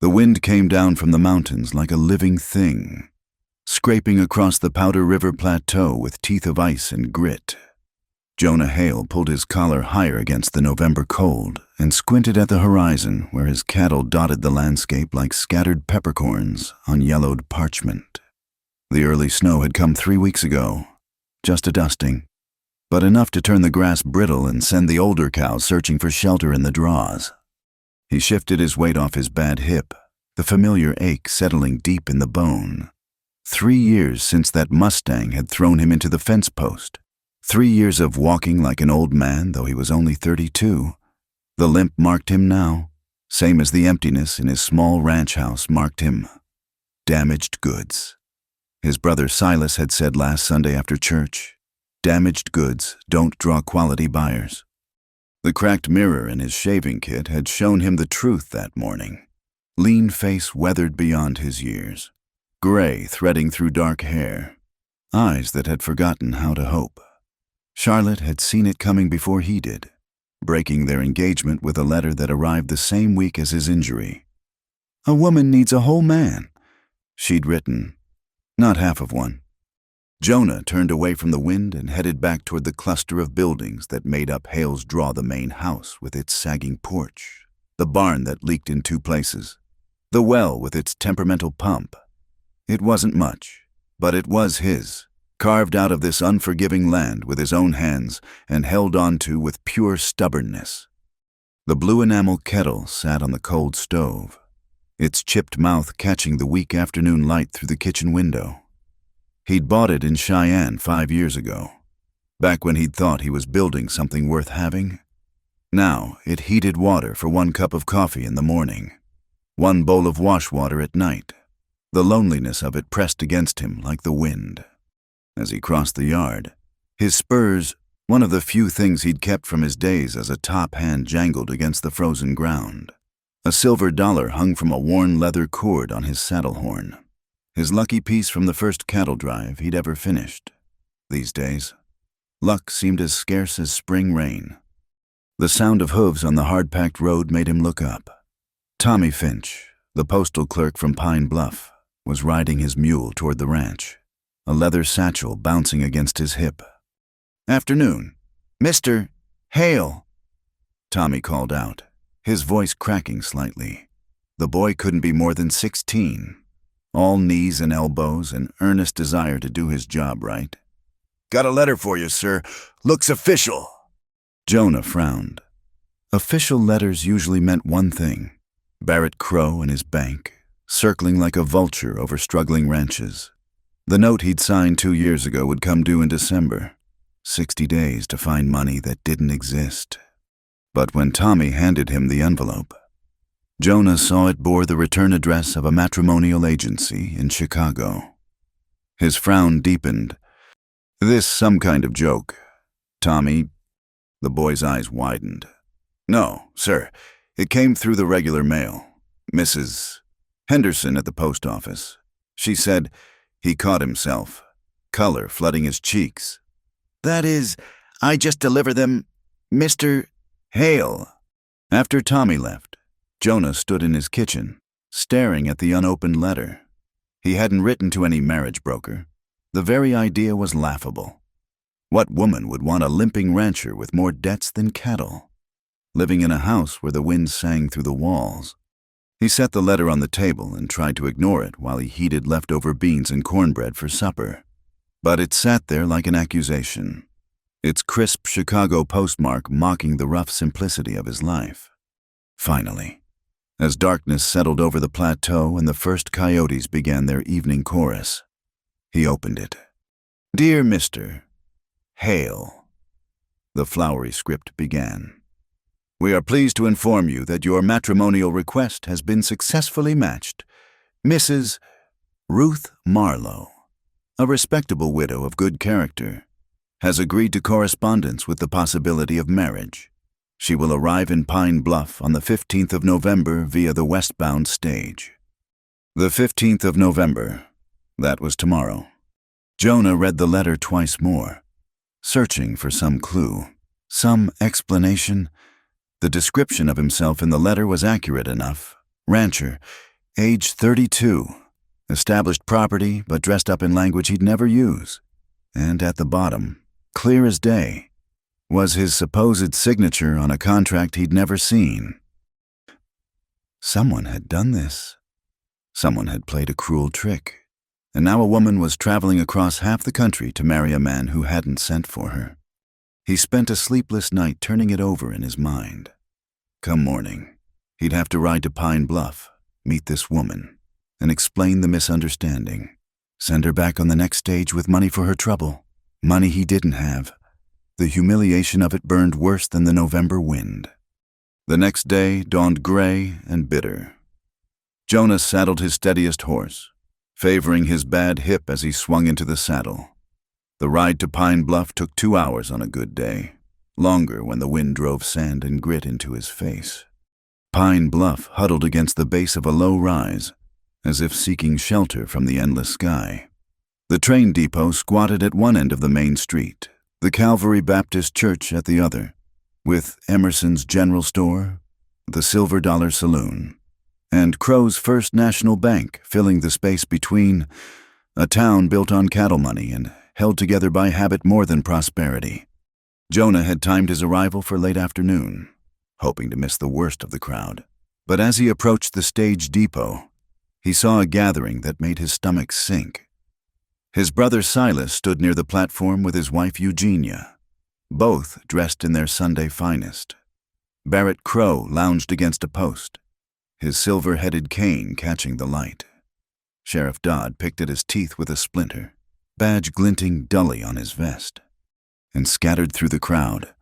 The wind came down from the mountains like a living thing, scraping across the Powder River Plateau with teeth of ice and grit. Jonah Hale pulled his collar higher against the November cold and squinted at the horizon where his cattle dotted the landscape like scattered peppercorns on yellowed parchment. The early snow had come 3 weeks ago, just a dusting, but enough to turn the grass brittle and send the older cows searching for shelter in the draws. He shifted his weight off his bad hip, the familiar ache settling deep in the bone. 3 years since that Mustang had thrown him into the fence post. 3 years of walking like an old man, though he was only 32. The limp marked him now, same as the emptiness in his small ranch house marked him. Damaged goods. His brother Silas had said last Sunday after church, damaged goods don't draw quality buyers. The cracked mirror in his shaving kit had shown him the truth that morning. Lean face weathered beyond his years, gray threading through dark hair, eyes that had forgotten how to hope. Charlotte had seen it coming before he did, breaking their engagement with a letter that arrived the same week as his injury. "A woman needs a whole man," she'd written, not half of one. Jonah turned away from the wind and headed back toward the cluster of buildings that made up Hale's Draw, the main house with its sagging porch, the barn that leaked in 2 places, the well with its temperamental pump. It wasn't much, but it was his, carved out of this unforgiving land with his own hands and held on to with pure stubbornness. The blue enamel kettle sat on the cold stove, its chipped mouth catching the weak afternoon light through the kitchen window. He'd bought it in Cheyenne 5 years ago, back when he'd thought he was building something worth having. Now it heated water for 1 cup of coffee in the morning, 1 bowl of wash water at night. The loneliness of it pressed against him like the wind. As he crossed the yard, his spurs, one of the few things he'd kept from his days as a top hand, jangled against the frozen ground. A silver dollar hung from a worn leather cord on his saddle horn. His lucky piece from the first cattle drive he'd ever finished. These days, luck seemed as scarce as spring rain. The sound of hooves on the hard-packed road made him look up. Tommy Finch, the postal clerk from Pine Bluff, was riding his mule toward the ranch, a leather satchel bouncing against his hip. "Afternoon. Mr. Hale," Tommy called out, his voice cracking slightly. The boy couldn't be more than 16. All knees and elbows and earnest desire to do his job right. "Got a letter for you, sir. Looks official." Jonah frowned. Official letters usually meant one thing: Barrett Crow and his bank, circling like a vulture over struggling ranches. The note he'd signed 2 years ago would come due in December. 60 days to find money that didn't exist. But when Tommy handed him the envelope, Jonah saw it bore the return address of a matrimonial agency in Chicago. His frown deepened. "This some kind of joke, Tommy?" The boy's eyes widened. "No, sir. It came through the regular mail. Mrs. Henderson at the post office. She said..." He caught himself, color flooding his cheeks. "That is, I just deliver them, Mr. Hale." After Tommy left, Jonah stood in his kitchen, staring at the unopened letter. He hadn't written to any marriage broker. The very idea was laughable. What woman would want a limping rancher with more debts than cattle, living in a house where the wind sang through the walls? He set the letter on the table and tried to ignore it while he heated leftover beans and cornbread for supper. But it sat there like an accusation, its crisp Chicago postmark mocking the rough simplicity of his life. Finally, as darkness settled over the plateau and the first coyotes began their evening chorus, he opened it. "Dear Mr. Hale," the flowery script began. "We are pleased to inform you that your matrimonial request has been successfully matched. Mrs. Ruth Marlowe, a respectable widow of good character, has agreed to correspondence with the possibility of marriage. She will arrive in Pine Bluff on the 15th of November via the westbound stage." The 15th of November. That was tomorrow. Jonah read the letter twice more, searching for some clue, some explanation. The description of himself in the letter was accurate enough. Rancher. Age 32. Established property, but dressed up in language he'd never use. And at the bottom, clear as day, was his supposed signature on a contract he'd never seen. Someone had done this. Someone had played a cruel trick. And now a woman was traveling across half the country to marry a man who hadn't sent for her. He spent a sleepless night turning it over in his mind. Come morning, he'd have to ride to Pine Bluff, meet this woman, and explain the misunderstanding. Send her back on the next stage with money for her trouble. Money he didn't have. The humiliation of it burned worse than the November wind. The next day dawned gray and bitter. Jonah saddled his steadiest horse, favoring his bad hip as he swung into the saddle. The ride to Pine Bluff took 2 hours on a good day, longer when the wind drove sand and grit into his face. Pine Bluff huddled against the base of a low rise, as if seeking shelter from the endless sky. The train depot squatted at one end of the main street, the Calvary Baptist Church at the other, with Emerson's General Store, the Silver Dollar Saloon, and Crow's First National Bank filling the space between, a town built on cattle money and held together by habit more than prosperity. Jonah had timed his arrival for late afternoon, hoping to miss the worst of the crowd. But as he approached the stage depot, he saw a gathering that made his stomach sink. His brother Silas stood near the platform with his wife Eugenia, both dressed in their Sunday finest. Barrett Crow lounged against a post, his silver-headed cane catching the light. Sheriff Dodd picked at his teeth with a splinter, badge glinting dully on his vest. And scattered through the crowd,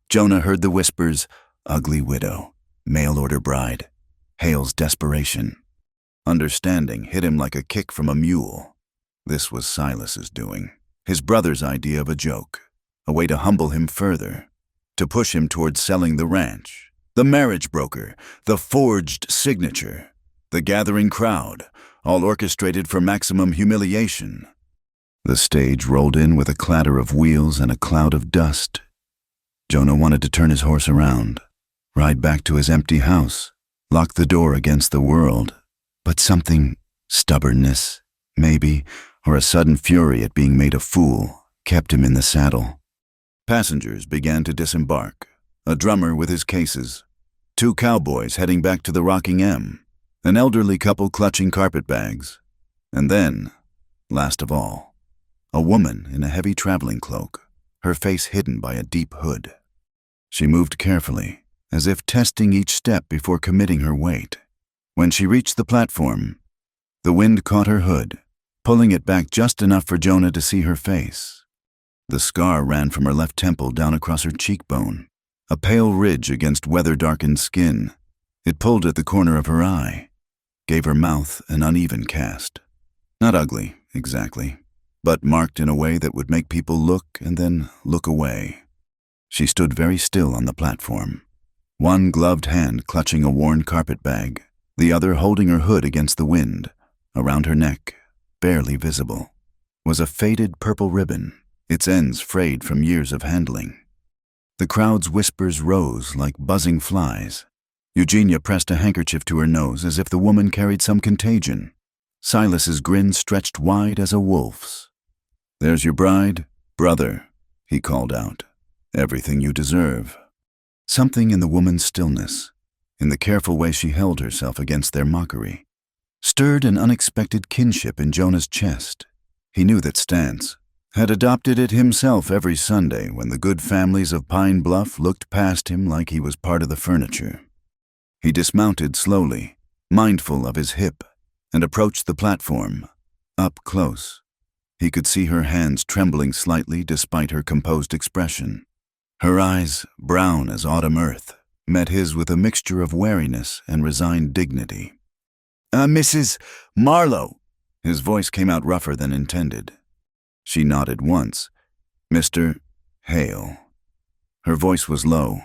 Jonah heard the whispers, "Ugly widow, mail-order bride," Hale's desperation. Understanding hit him like a kick from a mule. This was Silas's doing, his brother's idea of a joke, a way to humble him further, to push him towards selling the ranch. The marriage broker, the forged signature, the gathering crowd, all orchestrated for maximum humiliation. The stage rolled in with a clatter of wheels and a cloud of dust. Jonah wanted to turn his horse around, ride back to his empty house, lock the door against the world. But something, stubbornness, maybe, or a sudden fury at being made a fool, kept him in the saddle. Passengers began to disembark. A drummer with his cases, 2 cowboys heading back to the Rocking M, an elderly couple clutching carpet bags, and then, last of all, a woman in a heavy traveling cloak, her face hidden by a deep hood. She moved carefully, as if testing each step before committing her weight. When she reached the platform, the wind caught her hood, pulling it back just enough for Jonah to see her face. The scar ran from her left temple down across her cheekbone, a pale ridge against weather-darkened skin. It pulled at the corner of her eye, gave her mouth an uneven cast. Not ugly, exactly, but marked in a way that would make people look and then look away. She stood very still on the platform, one gloved hand clutching a worn carpet bag, the other holding her hood against the wind. Around her neck, barely visible, was a faded purple ribbon, its ends frayed from years of handling. The crowd's whispers rose like buzzing flies. Eugenia pressed a handkerchief to her nose as if the woman carried some contagion. Silas's grin stretched wide as a wolf's. "There's your bride, brother," he called out. "Everything you deserve." Something in the woman's stillness, in the careful way she held herself against their mockery, stirred an unexpected kinship in Jonah's chest. He knew that Stance had adopted it himself every Sunday when the good families of Pine Bluff looked past him like he was part of the furniture. He dismounted slowly, mindful of his hip, and approached the platform. Up close, he could see her hands trembling slightly despite her composed expression. Her eyes, brown as autumn earth, met his with a mixture of wariness and resigned dignity. Mrs. Marlowe." His voice came out rougher than intended. She nodded once. "Mr. Hale." Her voice was low,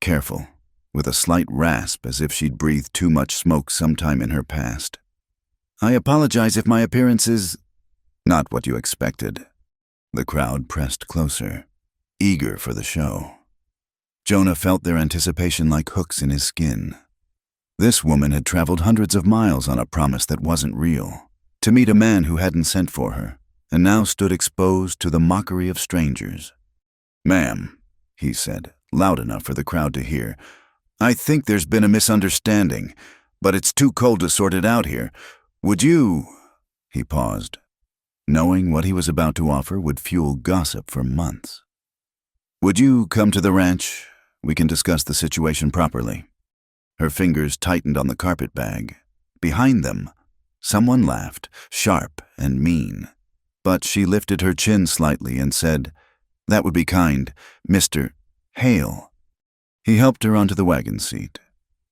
careful, with a slight rasp as if she'd breathed too much smoke sometime in her past. "I apologize if my appearance is not what you expected." The crowd pressed closer, eager for the show. Jonah felt their anticipation like hooks in his skin. This woman had traveled hundreds of miles on a promise that wasn't real, to meet a man who hadn't sent for her, and now stood exposed to the mockery of strangers. "Ma'am," he said, loud enough for the crowd to hear, "I think there's been a misunderstanding, but it's too cold to sort it out here. Would you—" He paused, knowing what he was about to offer would fuel gossip for months. "Would you come to the ranch? We can discuss the situation properly." Her fingers tightened on the carpet bag. Behind them, someone laughed, sharp and mean. But she lifted her chin slightly and said, "That would be kind, Mr. Hale." He helped her onto the wagon seat,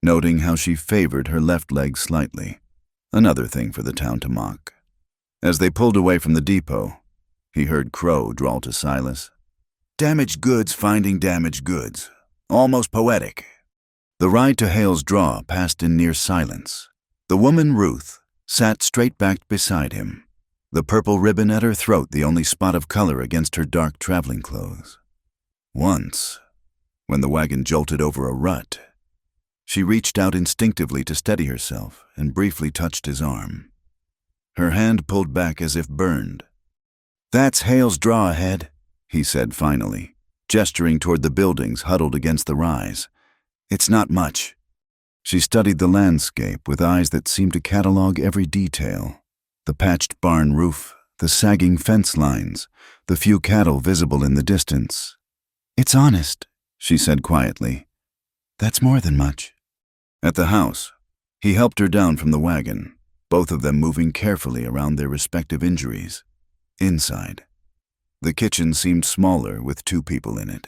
noting how she favored her left leg slightly, another thing for the town to mock. As they pulled away from the depot, he heard Crow drawl to Silas, "Damaged goods finding damaged goods. Almost poetic." The ride to Hale's draw passed in near silence. The woman, Ruth, sat straight-backed beside him, the purple ribbon at her throat the only spot of color against her dark traveling clothes. Once, when the wagon jolted over a rut, she reached out instinctively to steady herself and briefly touched his arm. Her hand pulled back as if burned. "That's Hale's draw ahead," he said finally, gesturing toward the buildings huddled against the rise. "It's not much." She studied the landscape with eyes that seemed to catalog every detail. The patched barn roof, the sagging fence lines, the few cattle visible in the distance. "It's honest," she said quietly. "That's more than much." At the house, he helped her down from the wagon, both of them moving carefully around their respective injuries. Inside, the kitchen seemed smaller with 2 people in it.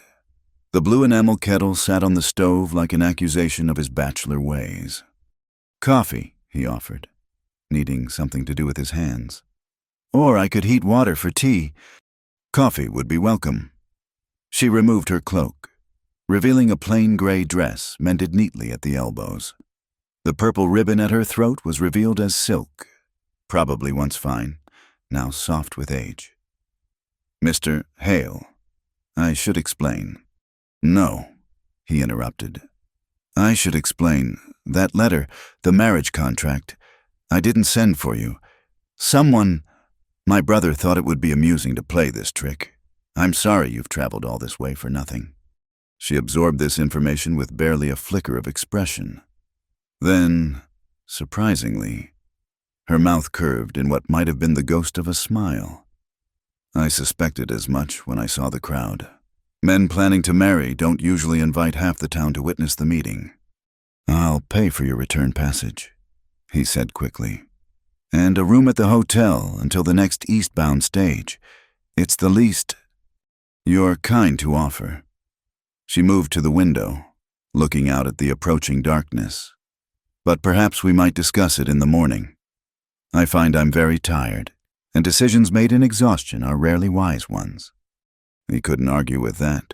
The blue enamel kettle sat on the stove like an accusation of his bachelor ways. "Coffee," he offered, needing something to do with his hands. "Or I could heat water for tea." "Coffee would be welcome." She removed her cloak, revealing a plain gray dress mended neatly at the elbows. The purple ribbon at her throat was revealed as silk, probably once fine, now soft with age. "Mr. Hale, I should explain." "No," he interrupted. "I should explain. That letter, the marriage contract, I didn't send for you. My brother thought it would be amusing to play this trick. I'm sorry you've traveled all this way for nothing." She absorbed this information with barely a flicker of expression. Then, surprisingly, her mouth curved in what might have been the ghost of a smile. "I suspected as much when I saw the crowd. Men planning to marry don't usually invite half the town to witness the meeting." "I'll pay for your return passage," he said quickly. "And a room at the hotel until the next eastbound stage. It's the least you're kind to offer." She moved to the window, looking out at the approaching darkness. "But perhaps we might discuss it in the morning. I find I'm very tired, and decisions made in exhaustion are rarely wise ones." He couldn't argue with that.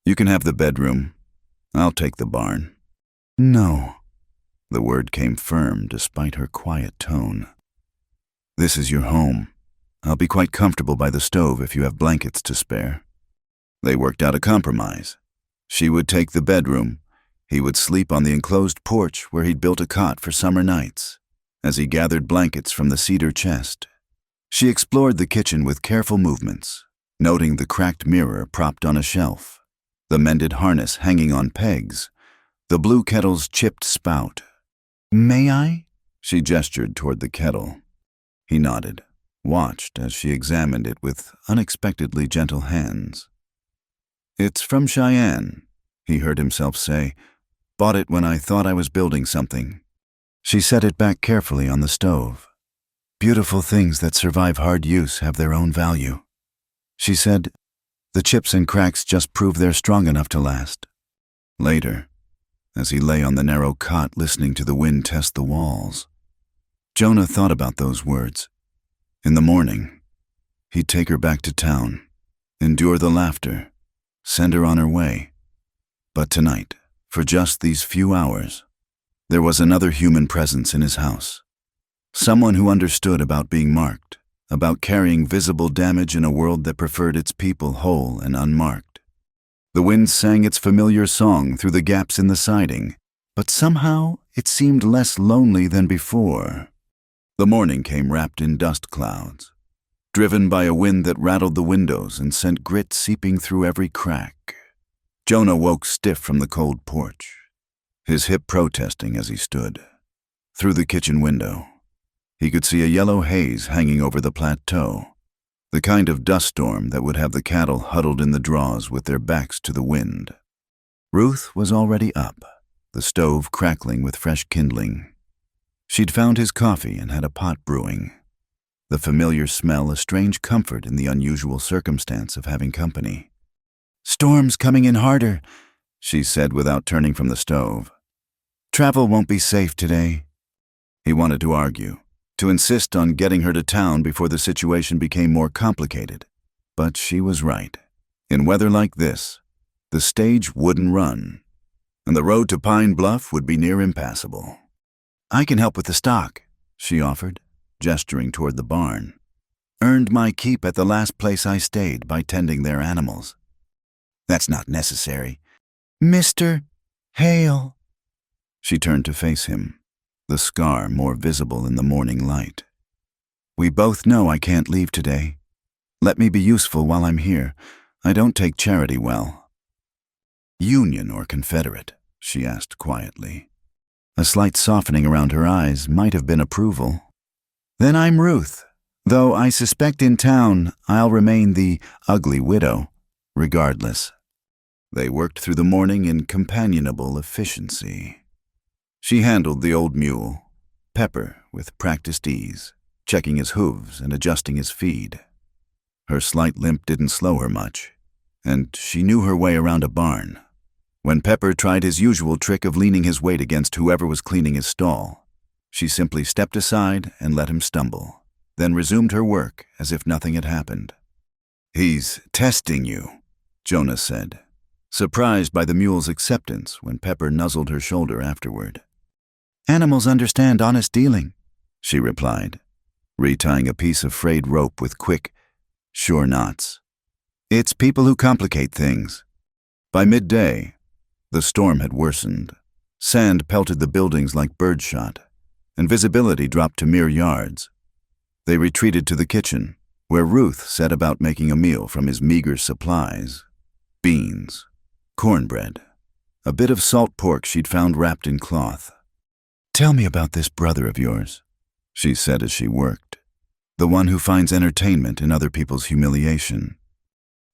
"You can have the bedroom. I'll take the barn." "No." The word came firm despite her quiet tone. "This is your home. I'll be quite comfortable by the stove if you have blankets to spare." They worked out a compromise. She would take the bedroom. He would sleep on the enclosed porch where he'd built a cot for summer nights, as he gathered blankets from the cedar chest. She explored the kitchen with careful movements, noting the cracked mirror propped on a shelf, the mended harness hanging on pegs, the blue kettle's chipped spout. "May I?" She gestured toward the kettle. He nodded, watched as she examined it with unexpectedly gentle hands. "It's from Cheyenne," he heard himself say. "Bought it when I thought I was building something." She set it back carefully on the stove. "Beautiful things that survive hard use have their own value." She said, "The chips and cracks just prove they're strong enough to last." Later, as he lay on the narrow cot listening to the wind test the walls, Jonah thought about those words. In the morning, he'd take her back to town, endure the laughter, send her on her way. But tonight, for just these few hours, there was another human presence in his house. Someone who understood about being marked, about carrying visible damage in a world that preferred its people whole and unmarked. The wind sang its familiar song through the gaps in the siding, but somehow it seemed less lonely than before. The morning came wrapped in dust clouds, driven by a wind that rattled the windows and sent grit seeping through every crack. Jonah woke stiff from the cold porch, his hip protesting as he stood. Through the kitchen window, he could see a yellow haze hanging over the plateau, the kind of dust storm that would have the cattle huddled in the draws with their backs to the wind. Ruth was already up, the stove crackling with fresh kindling. She'd found his coffee and had a pot brewing, the familiar smell a strange comfort in the unusual circumstance of having company. "Storm's coming in harder," she said without turning from the stove. "Travel won't be safe today." He wanted to argue, to insist on getting her to town before the situation became more complicated. But she was right. In weather like this, the stage wouldn't run, and the road to Pine Bluff would be near impassable. "I can help with the stock," she offered, gesturing toward the barn. "Earned my keep at the last place I stayed by tending their animals." "That's not necessary." "Mr. Hale." She turned to face him, the scar more visible in the morning light. "We both know I can't leave today. Let me be useful while I'm here. I don't take charity well." "Union or Confederate?" she asked quietly. A slight softening around her eyes might have been approval. "Then I'm Ruth, though I suspect in town I'll remain the ugly widow, regardless." They worked through the morning in companionable efficiency. She handled the old mule, Pepper, with practiced ease, checking his hooves and adjusting his feed. Her slight limp didn't slow her much, and she knew her way around a barn. When Pepper tried his usual trick of leaning his weight against whoever was cleaning his stall, she simply stepped aside and let him stumble, then resumed her work as if nothing had happened. "He's testing you," Jonah said, surprised by the mule's acceptance when Pepper nuzzled her shoulder afterward. "Animals understand honest dealing," she replied, retying a piece of frayed rope with quick, sure knots. "It's people who complicate things." By midday, the storm had worsened. Sand pelted the buildings like birdshot, and visibility dropped to mere yards. They retreated to the kitchen, where Ruth set about making a meal from his meager supplies: beans, cornbread, a bit of salt pork she'd found wrapped in cloth. "Tell me about this brother of yours," she said as she worked, "the one who finds entertainment in other people's humiliation."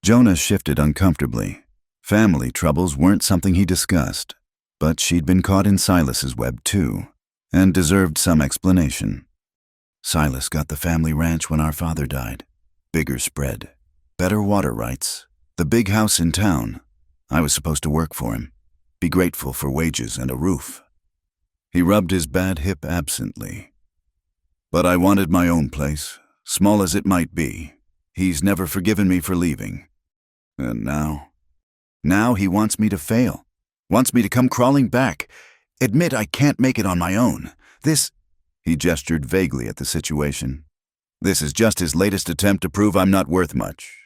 Jonah shifted uncomfortably. Family troubles weren't something he discussed, but she'd been caught in Silas's web too, and deserved some explanation. "Silas got the family ranch when our father died. Bigger spread, better water rights, the big house in town. I was supposed to work for him, be grateful for wages and a roof." He rubbed his bad hip absently. "But I wanted my own place, small as it might be. He's never forgiven me for leaving. And now he wants me to fail, wants me to come crawling back, admit I can't make it on my own. He gestured vaguely at the situation. "This is just his latest attempt to prove I'm not worth much."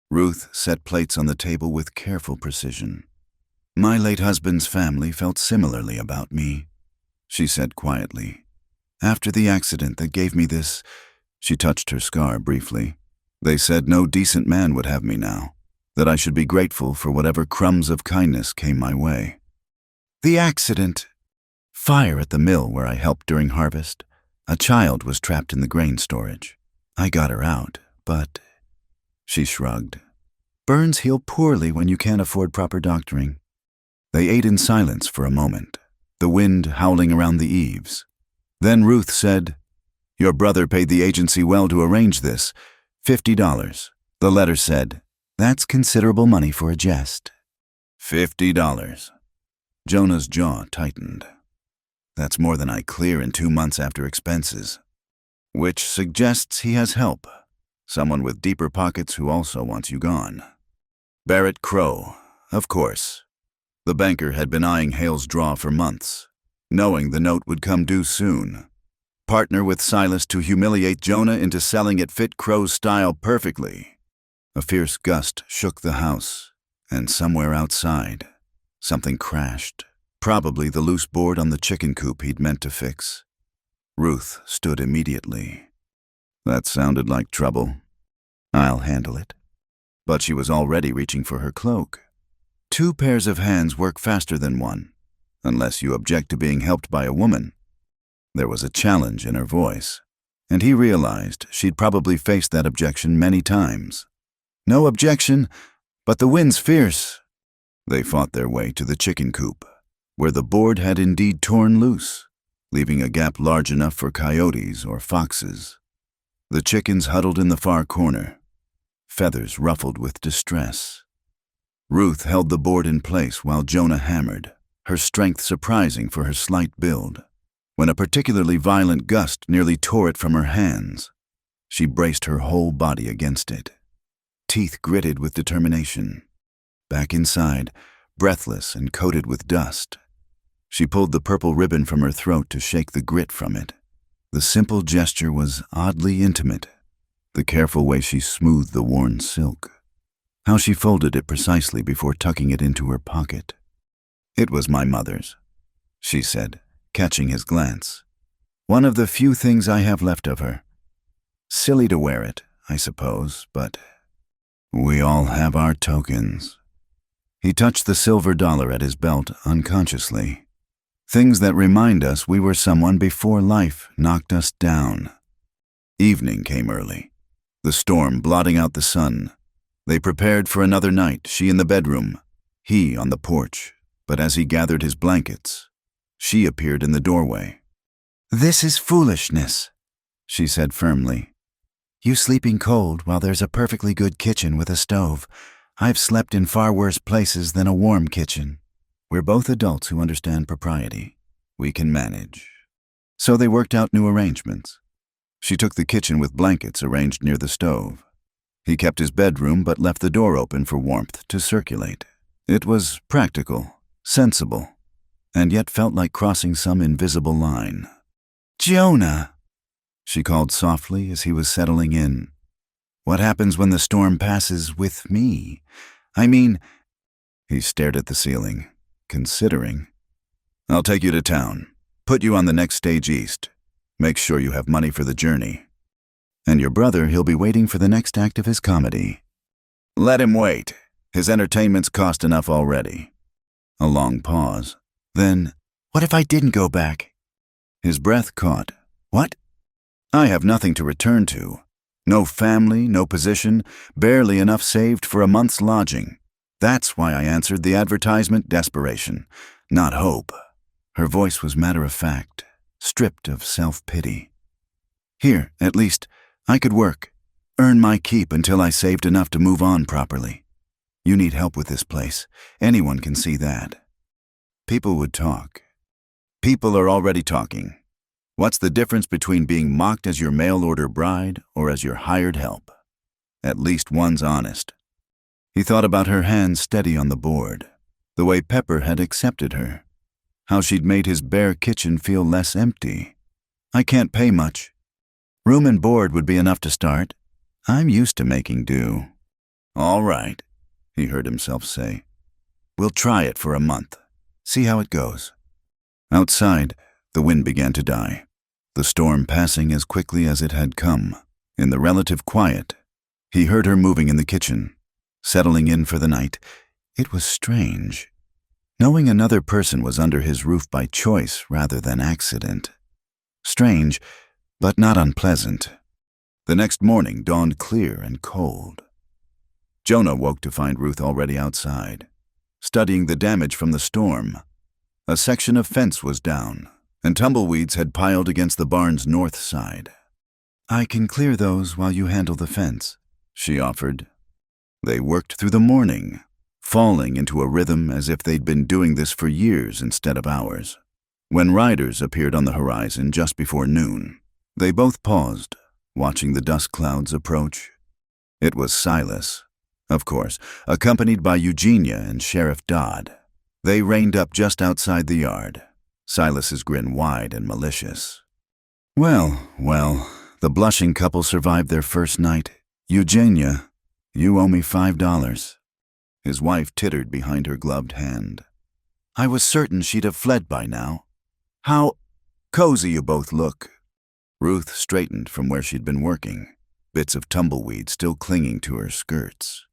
Ruth set plates on the table with careful precision. "My late husband's family felt similarly about me," she said quietly. "After the accident that gave me this," she touched her scar briefly, "they said no decent man would have me now, that I should be grateful for whatever crumbs of kindness came my way." "The accident?" "Fire at the mill where I helped during harvest. A child was trapped in the grain storage. I got her out, but..." She shrugged. "Burns heal poorly when you can't afford proper doctoring." They ate in silence for a moment, the wind howling around the eaves. Then Ruth said, "Your brother paid the agency well to arrange this. $50. The letter said, that's considerable money for a jest." $50. Jonah's jaw tightened. "That's more than I clear in 2 months after expenses." Which suggests he has help. Someone with deeper pockets who also wants you gone. Barrett Crow, of course. The banker had been eyeing Hale's draw for months, knowing the note would come due soon. Partner with Silas to humiliate Jonah into selling it fit Crow's style perfectly. A fierce gust shook the house, and somewhere outside, something crashed, Probably the loose board on the chicken coop he'd meant to fix. Ruth stood immediately. That sounded like trouble. I'll handle it. But she was already reaching for her cloak. 2 pairs of hands work faster than one, unless you object to being helped by a woman. There was a challenge in her voice, and he realized she'd probably faced that objection many times. No objection, but the wind's fierce. They fought their way to the chicken coop, where the board had indeed torn loose, leaving a gap large enough for coyotes or foxes. The chickens huddled in the far corner, feathers ruffled with distress. Ruth held the board in place while Jonah hammered, her strength surprising for her slight build. When a particularly violent gust nearly tore it from her hands, she braced her whole body against it, teeth gritted with determination. Back inside, breathless and coated with dust, she pulled the purple ribbon from her throat to shake the grit from it. The simple gesture was oddly intimate, the careful way she smoothed the worn silk, how she folded it precisely before tucking it into her pocket. "It was my mother's," she said, catching his glance. "One of the few things I have left of her. Silly to wear it, I suppose, but we all have our tokens." He touched the silver dollar at his belt unconsciously. Things that remind us we were someone before life knocked us down. Evening came early, the storm blotting out the sun. They prepared for another night, she in the bedroom, he on the porch, but as he gathered his blankets, she appeared in the doorway. "This is foolishness," she said firmly. "You sleeping cold while there's a perfectly good kitchen with a stove. I've slept in far worse places than a warm kitchen. We're both adults who understand propriety. We can manage." So they worked out new arrangements. She took the kitchen with blankets arranged near the stove. He kept his bedroom but left the door open for warmth to circulate. It was practical, sensible, and yet felt like crossing some invisible line. "Jonah," she called softly as he was settling in. "What happens when the storm passes with me? I mean—" He stared at the ceiling, considering. "I'll take you to town, put you on the next stage east. Make sure you have money for the journey. And your brother, he'll be waiting for the next act of his comedy." "Let him wait. His entertainment's cost enough already." A long pause. Then, "What if I didn't go back?" His breath caught. "What?" "I have nothing to return to. No family, no position, barely enough saved for a month's lodging. That's why I answered the advertisement desperation, not hope." Her voice was matter-of-fact, stripped of self-pity. "Here, at least, I could work, earn my keep until I saved enough to move on properly. You need help with this place. Anyone can see that." People would talk. People are already talking. What's the difference between being mocked as your mail-order bride or as your hired help? At least one's honest. He thought about her hands steady on the board, the way Pepper had accepted her, how she'd made his bare kitchen feel less empty. "I can't pay much. Room and board would be enough to start. I'm used to making do." "All right," he heard himself say. "We'll try it for a month. See how it goes." Outside, the wind began to die, the storm passing as quickly as it had come. In the relative quiet, he heard her moving in the kitchen, settling in for the night. It was strange. Knowing another person was under his roof by choice rather than accident. Strange, but not unpleasant. The next morning dawned clear and cold. Jonah woke to find Ruth already outside, studying the damage from the storm. A section of fence was down, and tumbleweeds had piled against the barn's north side. "I can clear those while you handle the fence," she offered. They worked through the morning, falling into a rhythm as if they'd been doing this for years instead of hours. When riders appeared on the horizon just before noon, they both paused, watching the dust clouds approach. It was Silas, of course, accompanied by Eugenia and Sheriff Dodd. They reined up just outside the yard, Silas's grin wide and malicious. Well, the blushing couple survived their first night. "Eugenia, you owe me $5. His wife tittered behind her gloved hand. I was certain she'd have fled by now. How cozy you both look." Ruth straightened from where she'd been working, bits of tumbleweed still clinging to her skirts.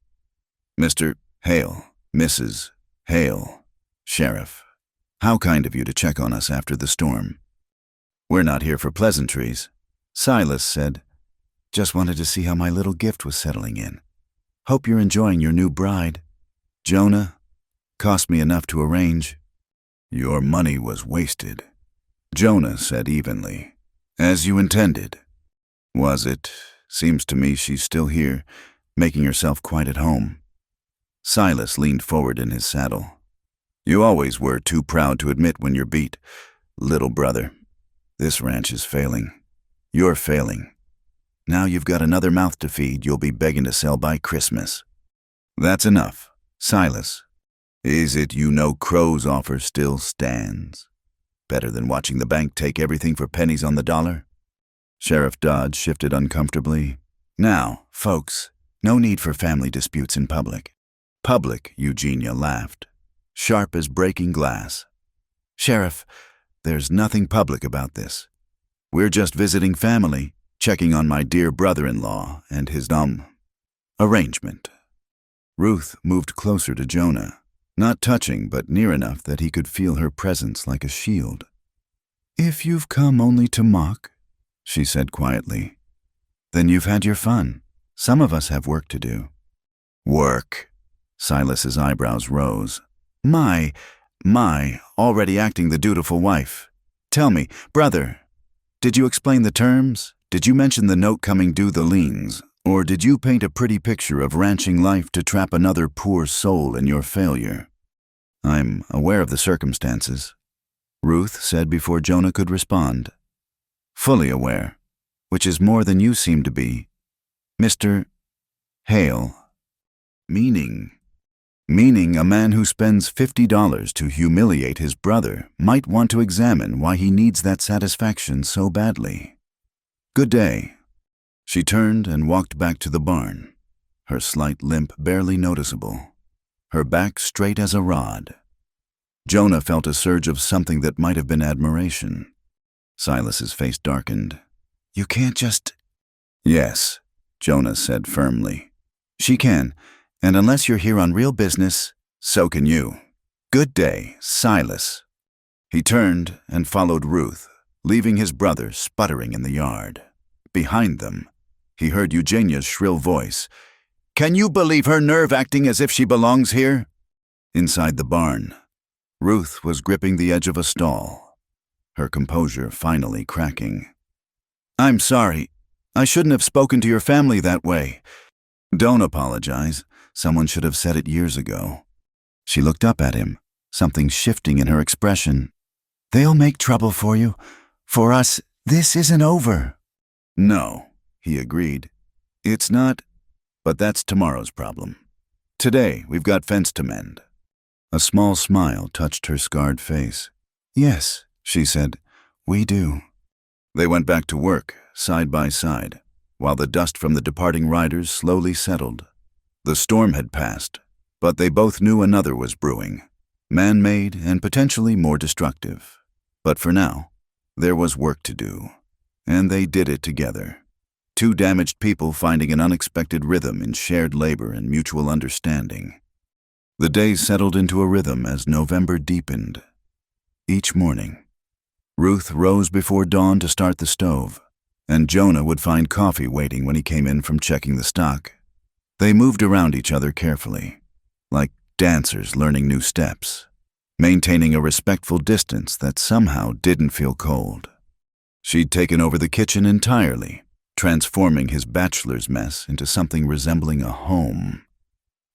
"Mr. Hale, Mrs. Hale, Sheriff, how kind of you to check on us after the storm." "We're not here for pleasantries," Silas said. "Just wanted to see how my little gift was settling in. Hope you're enjoying your new bride. Jonah, cost me enough to arrange." "Your money was wasted," Jonah said evenly. "As you intended." "Was it? Seems to me she's still here, making herself quite at home." Silas leaned forward in his saddle. "You always were too proud to admit when you're beat, little brother. This ranch is failing. You're failing. Now you've got another mouth to feed, you'll be begging to sell by Christmas." "That's enough, Silas. Is it you know Crow's offer still stands? Better than watching the bank take everything for pennies on the dollar?" Sheriff Dodge shifted uncomfortably. "Now, folks, no need for family disputes in public." "Public," Eugenia laughed, sharp as breaking glass. "Sheriff, there's nothing public about this. We're just visiting family, checking on my dear brother-in-law and his arrangement." Ruth moved closer to Jonah, not touching but near enough that he could feel her presence like a shield. "If you've come only to mock," she said quietly, "then you've had your fun. Some of us have work to do." "Work?" Silas's eyebrows rose. My, already acting the dutiful wife. Tell me, brother, did you explain the terms? Did you mention the note coming due the liens? Or did you paint a pretty picture of ranching life to trap another poor soul in your failure?" "I'm aware of the circumstances," Ruth said before Jonah could respond. "Fully aware, which is more than you seem to be, Mr. Hale." Meaning a man who spends $50 to humiliate his brother might want to examine why he needs that satisfaction so badly. "Good day." She turned and walked back to the barn, her slight limp barely noticeable, her back straight as a rod. Jonah felt a surge of something that might have been admiration. Silas's face darkened. "You can't just—" "Yes," Jonah said firmly. "She can, and unless you're here on real business, so can you. Good day, Silas." He turned and followed Ruth, leaving his brother sputtering in the yard. Behind them, he heard Eugenia's shrill voice. "Can you believe her nerve acting as if she belongs here?" Inside the barn, Ruth was gripping the edge of a stall, her composure finally cracking. "I'm sorry. I shouldn't have spoken to your family that way." "Don't apologize. Someone should have said it years ago." She looked up at him, something shifting in her expression. "They'll make trouble for you. For us, this isn't over." "No," he agreed. "It's not, but that's tomorrow's problem. Today, we've got fence to mend." A small smile touched her scarred face. "Yes," she said, "we do." They went back to work, side by side, while the dust from the departing riders slowly settled. The storm had passed, but they both knew another was brewing, man-made and potentially more destructive. But for now, there was work to do, and they did it together. Two damaged people finding an unexpected rhythm in shared labor and mutual understanding. The days settled into a rhythm as November deepened. Each morning, Ruth rose before dawn to start the stove, and Jonah would find coffee waiting when he came in from checking the stock. They moved around each other carefully, like dancers learning new steps, maintaining a respectful distance that somehow didn't feel cold. She'd taken over the kitchen entirely, transforming his bachelor's mess into something resembling a home.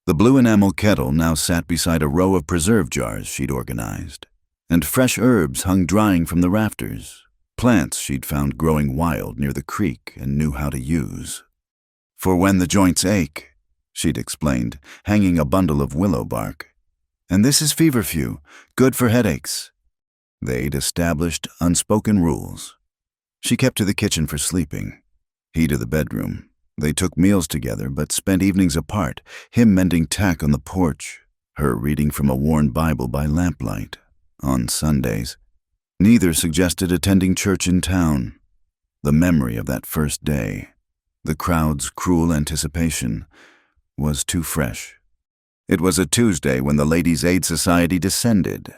The blue enamel kettle now sat beside a row of preserve jars she'd organized, and fresh herbs hung drying from the rafters, plants she'd found growing wild near the creek and knew how to use. "For when the joints ache," she'd explained, hanging a bundle of willow bark. "And this is feverfew, good for headaches." They'd established unspoken rules. She kept to the kitchen for sleeping, he to the bedroom. They took meals together but spent evenings apart, him mending tack on the porch, her reading from a worn Bible by lamplight on Sundays. Neither suggested attending church in town. The memory of that first day, the crowd's cruel anticipation, was too fresh. It was a Tuesday when the Ladies' Aid Society descended.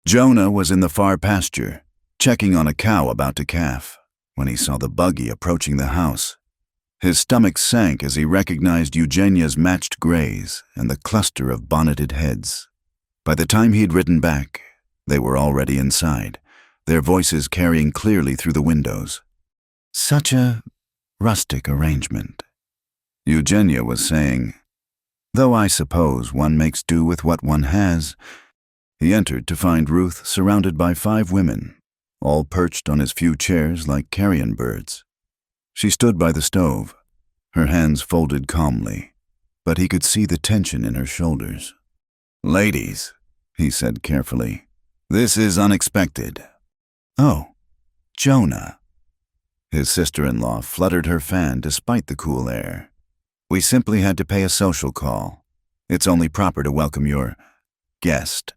Jonah was in the far pasture, checking on a cow about to calf, when he saw the buggy approaching the house. His stomach sank as he recognized Eugenia's matched grays and the cluster of bonneted heads. By the time he'd ridden back, they were already inside, their voices carrying clearly through the windows. "Such a rustic arrangement," Eugenia was saying. "Though I suppose one makes do with what one has." He entered to find Ruth surrounded by 5 women, all perched on his few chairs like carrion birds. She stood by the stove, her hands folded calmly, but he could see the tension in her shoulders. "Ladies," he said carefully, "this is unexpected." "Oh, Jonah." His sister-in-law fluttered her fan despite the cool air. "We simply had to pay a social call. It's only proper to welcome your guest."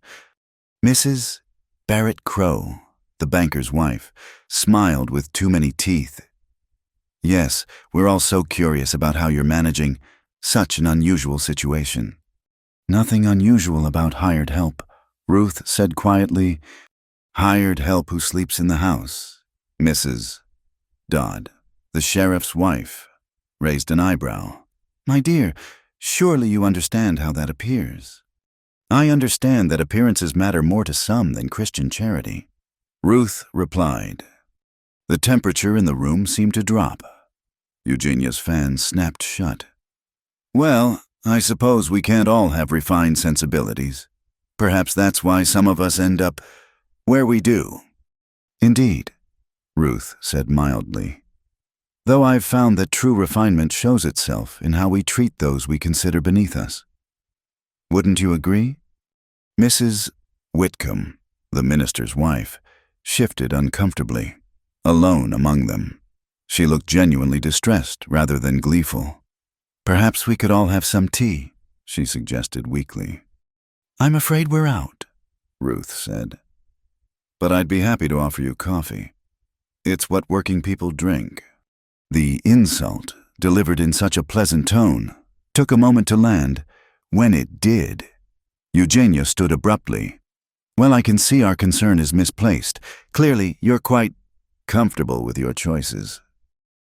Mrs. Barrett Crow, the banker's wife, smiled with too many teeth. "Yes, we're all so curious about how you're managing such an unusual situation." "Nothing unusual about hired help," Ruth said quietly. "Hired help who sleeps in the house." Mrs. Dodd, the sheriff's wife, raised an eyebrow. "My dear, surely you understand how that appears." "I understand that appearances matter more to some than Christian charity," Ruth replied. The temperature in the room seemed to drop. Eugenia's fan snapped shut. "Well, I suppose we can't all have refined sensibilities. Perhaps that's why some of us end up where we do." "Indeed," Ruth said mildly. "Though I've found that true refinement shows itself in how we treat those we consider beneath us. Wouldn't you agree?" Mrs. Whitcomb, the minister's wife, shifted uncomfortably, alone among them. She looked genuinely distressed rather than gleeful. "Perhaps we could all have some tea," she suggested weakly. "I'm afraid we're out," Ruth said. "But I'd be happy to offer you coffee. It's what working people drink." The insult, delivered in such a pleasant tone, took a moment to land. When it did, Eugenia stood abruptly. "Well, I can see our concern is misplaced. Clearly, you're quite comfortable with your choices."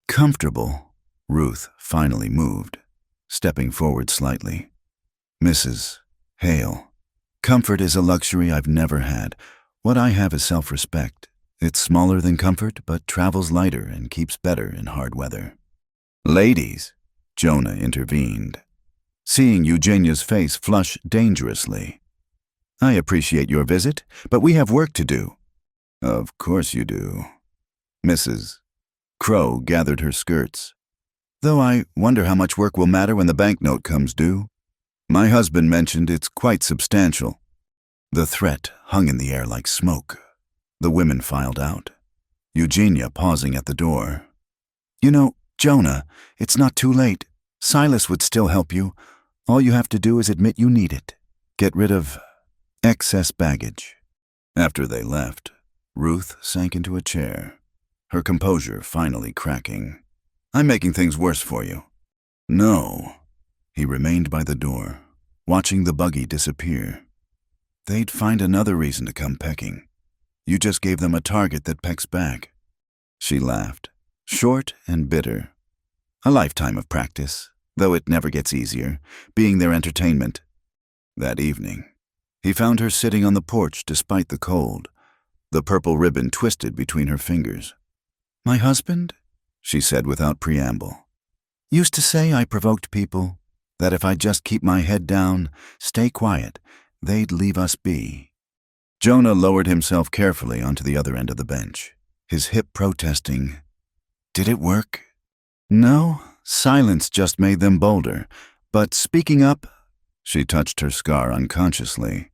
"Comfortable?" Ruth finally moved, stepping forward slightly. "Mrs. Hale, comfort is a luxury I've never had. What I have is self-respect. It's smaller than comfort, but travels lighter and keeps better in hard weather." "Ladies," Jonah intervened, seeing Eugenia's face flush dangerously. "I appreciate your visit, but we have work to do." "Of course you do." Mrs. Crow gathered her skirts. "Though I wonder how much work will matter when the banknote comes due. My husband mentioned it's quite substantial." The threat hung in the air like smoke. The women filed out, Eugenia pausing at the door. "You know, Jonah, it's not too late. Silas would still help you. All you have to do is admit you need it. Get rid of excess baggage." After they left, Ruth sank into a chair, her composure finally cracking. "I'm making things worse for you." "No." He remained by the door, watching the buggy disappear. "They'd find another reason to come pecking. You just gave them a target that pecks back." She laughed, short and bitter. "A lifetime of practice, though it never gets easier, being their entertainment." That evening, he found her sitting on the porch despite the cold, the purple ribbon twisted between her fingers. "My husband," she said without preamble, "used to say I provoked people, that if I just keep my head down, stay quiet, they'd leave us be." Jonah lowered himself carefully onto the other end of the bench, his hip protesting. "Did it work?" "No, silence just made them bolder. But speaking up," she touched her scar unconsciously,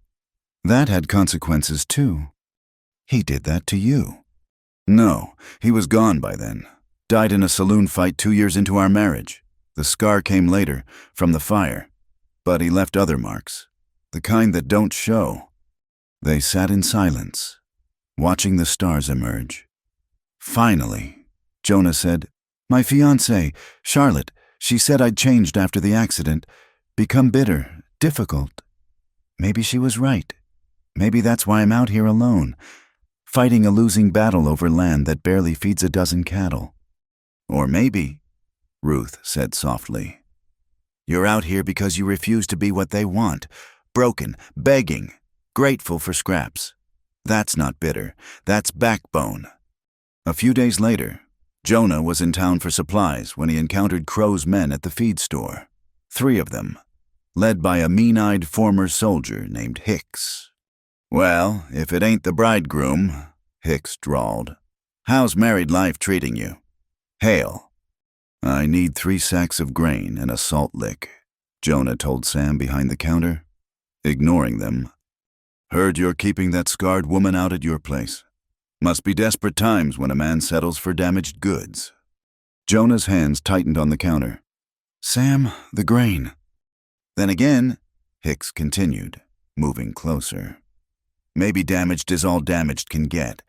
"that had consequences too. He did that to you." "No, he was gone by then. Died in a saloon fight 2 years into our marriage. The scar came later, from the fire. But he left other marks. the kind that don't show. They sat in silence, watching the stars emerge. Finally, Jonah said, "My fiancée, Charlotte, she said I'd changed after the accident, become bitter, difficult. Maybe she was right. Maybe that's why I'm out here alone, fighting a losing battle over land that barely feeds a dozen cattle. Or maybe," Ruth said softly, "you're out here because you refuse to be what they want, broken, begging, grateful for scraps. That's not bitter, that's backbone." A few days later, Jonah was in town for supplies when he encountered Crow's men at the feed store. 3 of them, led by a mean-eyed former soldier named Hicks. "Well, if it ain't the bridegroom," Hicks drawled. "How's married life treating you?" "Hale." "I need 3 sacks of grain and a salt lick," Jonah told Sam behind the counter, ignoring them. "Heard you're keeping that scarred woman out at your place. Must be desperate times when a man settles for damaged goods." Jonah's hands tightened on the counter. "Sam, the grain." "Then again," Hicks continued, moving closer, "maybe damaged is all damaged can get.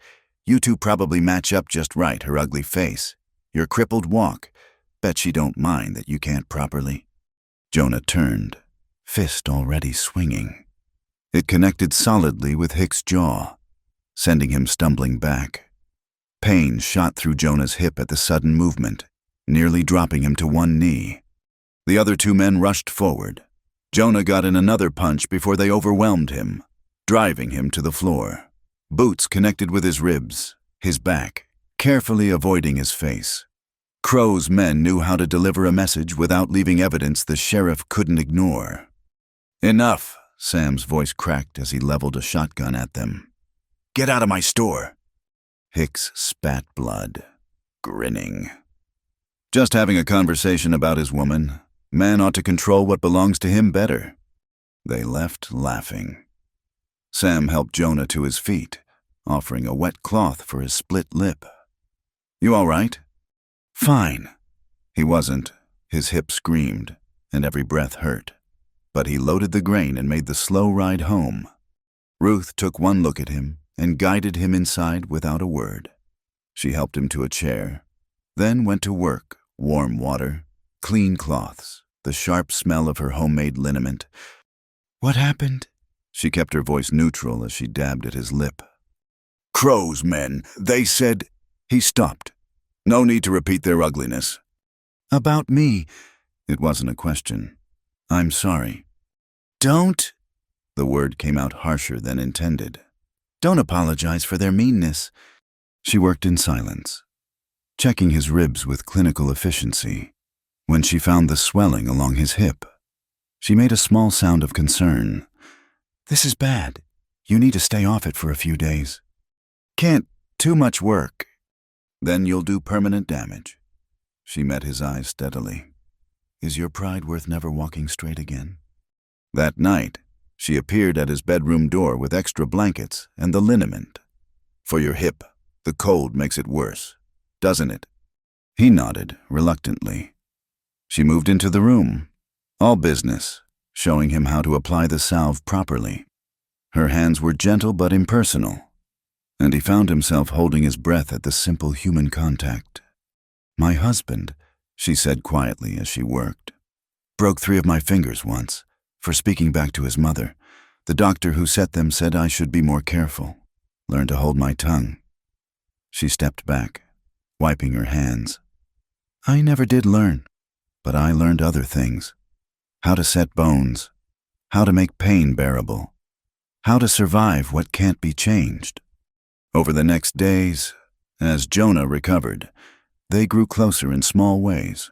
You 2 probably match up just right, her ugly face, your crippled walk. Bet she don't mind that you can't properly." Jonah turned, fist already swinging. It connected solidly with Hicks' jaw, sending him stumbling back. Pain shot through Jonah's hip at the sudden movement, nearly dropping him to one knee. The other 2 men rushed forward. Jonah got in another punch before they overwhelmed him, driving him to the floor. Boots connected with his ribs, his back, carefully avoiding his face. Crow's men knew how to deliver a message without leaving evidence the sheriff couldn't ignore. "Enough," Sam's voice cracked as he leveled a shotgun at them. "Get out of my store." Hicks spat blood, grinning. "Just having a conversation about his woman. Man ought to control what belongs to him better." They left laughing. Sam helped Jonah to his feet, offering a wet cloth for his split lip. "You all right?" "Fine." He wasn't. His hip screamed, and every breath hurt. But he loaded the grain and made the slow ride home. Ruth took one look at him and guided him inside without a word. She helped him to a chair, then went to work, warm water, clean cloths, the sharp smell of her homemade liniment. "What happened?" She kept her voice neutral as she dabbed at his lip. "Crow's men, they said—" He stopped. "No need to repeat their ugliness." "About me." It wasn't a question. "I'm sorry." "Don't." The word came out harsher than intended. "Don't apologize for their meanness." She worked in silence, checking his ribs with clinical efficiency. When she found the swelling along his hip, she made a small sound of concern. "This is bad. You need to stay off it for a few days." "Can't. Too much work." "Then you'll do permanent damage." She met his eyes steadily. "Is your pride worth never walking straight again?" That night, she appeared at his bedroom door with extra blankets and the liniment. "For your hip, the cold makes it worse, doesn't it?" He nodded reluctantly. She moved into the room, all business, showing him how to apply the salve properly. Her hands were gentle but impersonal, and he found himself holding his breath at the simple human contact. "My husband," she said quietly as she worked, "broke 3 of my fingers once for speaking back to his mother. The doctor who set them said I should be more careful, learn to hold my tongue." She stepped back, wiping her hands. "I never did learn, but I learned other things. How to set bones, how to make pain bearable, how to survive what can't be changed." Over the next days, as Jonah recovered, they grew closer in small ways.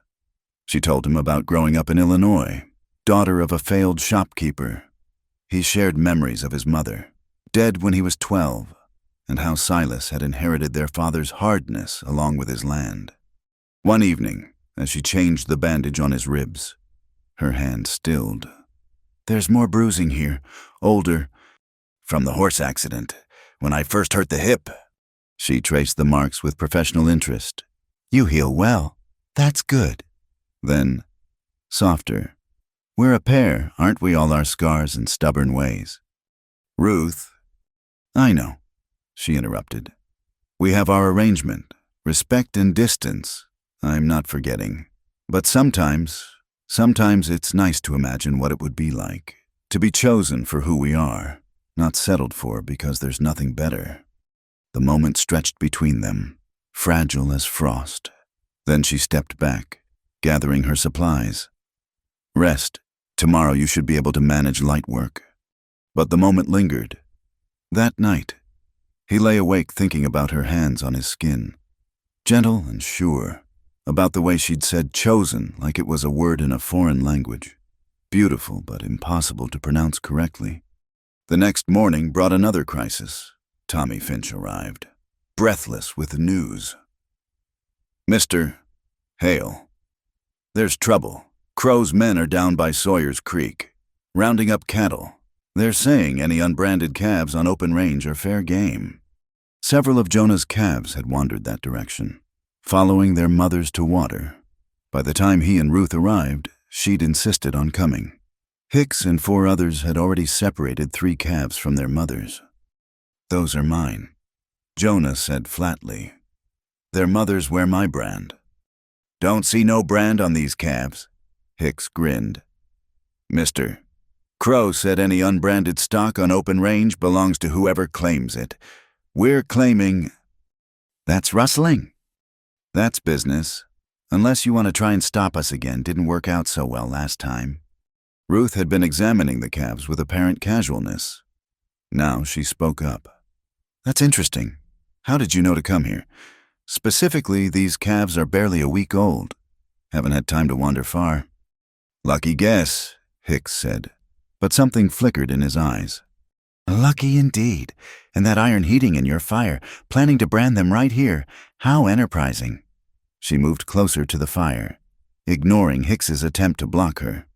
She told him about growing up in Illinois, daughter of a failed shopkeeper. He shared memories of his mother, dead when he was 12, and how Silas had inherited their father's hardness along with his land. One evening, as she changed the bandage on his ribs, her hand stilled. "There's more bruising here, older." "From the horse accident, when I first hurt the hip." She traced the marks with professional interest. "You heal well. That's good." Then, softer, We're a pair, aren't we, all our scars and stubborn ways? Ruth. I know, she interrupted. We have our arrangement, respect and distance. I'm not forgetting. But sometimes it's nice to imagine what it would be like, to be chosen for who we are, not settled for because there's nothing better. The moment stretched between them, fragile as frost. Then she stepped back, gathering her supplies. Rest. Tomorrow you should be able to manage light work. But the moment lingered. That night, he lay awake thinking about her hands on his skin. Gentle and sure, about the way she'd said chosen like it was a word in a foreign language. Beautiful but impossible to pronounce correctly. The next morning brought another crisis. Tommy Finch arrived, breathless with the news. Mr. Hale, there's trouble. Crow's men are down by Sawyer's Creek, rounding up cattle. They're saying any unbranded calves on open range are fair game. Several of Jonah's calves had wandered that direction, following their mothers to water. By the time he and Ruth arrived, she'd insisted on coming. Hicks and 4 others had already separated 3 calves from their mothers. Those are mine, Jonah said flatly. Their mothers wear my brand. Don't see no brand on these calves, Hicks grinned. Mister, Crow said any unbranded stock on open range belongs to whoever claims it. We're claiming... That's rustling. That's business. Unless you want to try and stop us again, didn't work out so well last time. Ruth had been examining the calves with apparent casualness. Now she spoke up. That's interesting. How did you know to come here? Specifically, these calves are barely a week old. Haven't had time to wander far. Lucky guess, Hicks said, but something flickered in his eyes. Lucky indeed. And that iron heating in your fire, planning to brand them right here. How enterprising. She moved closer to the fire, ignoring Hicks's attempt to block her.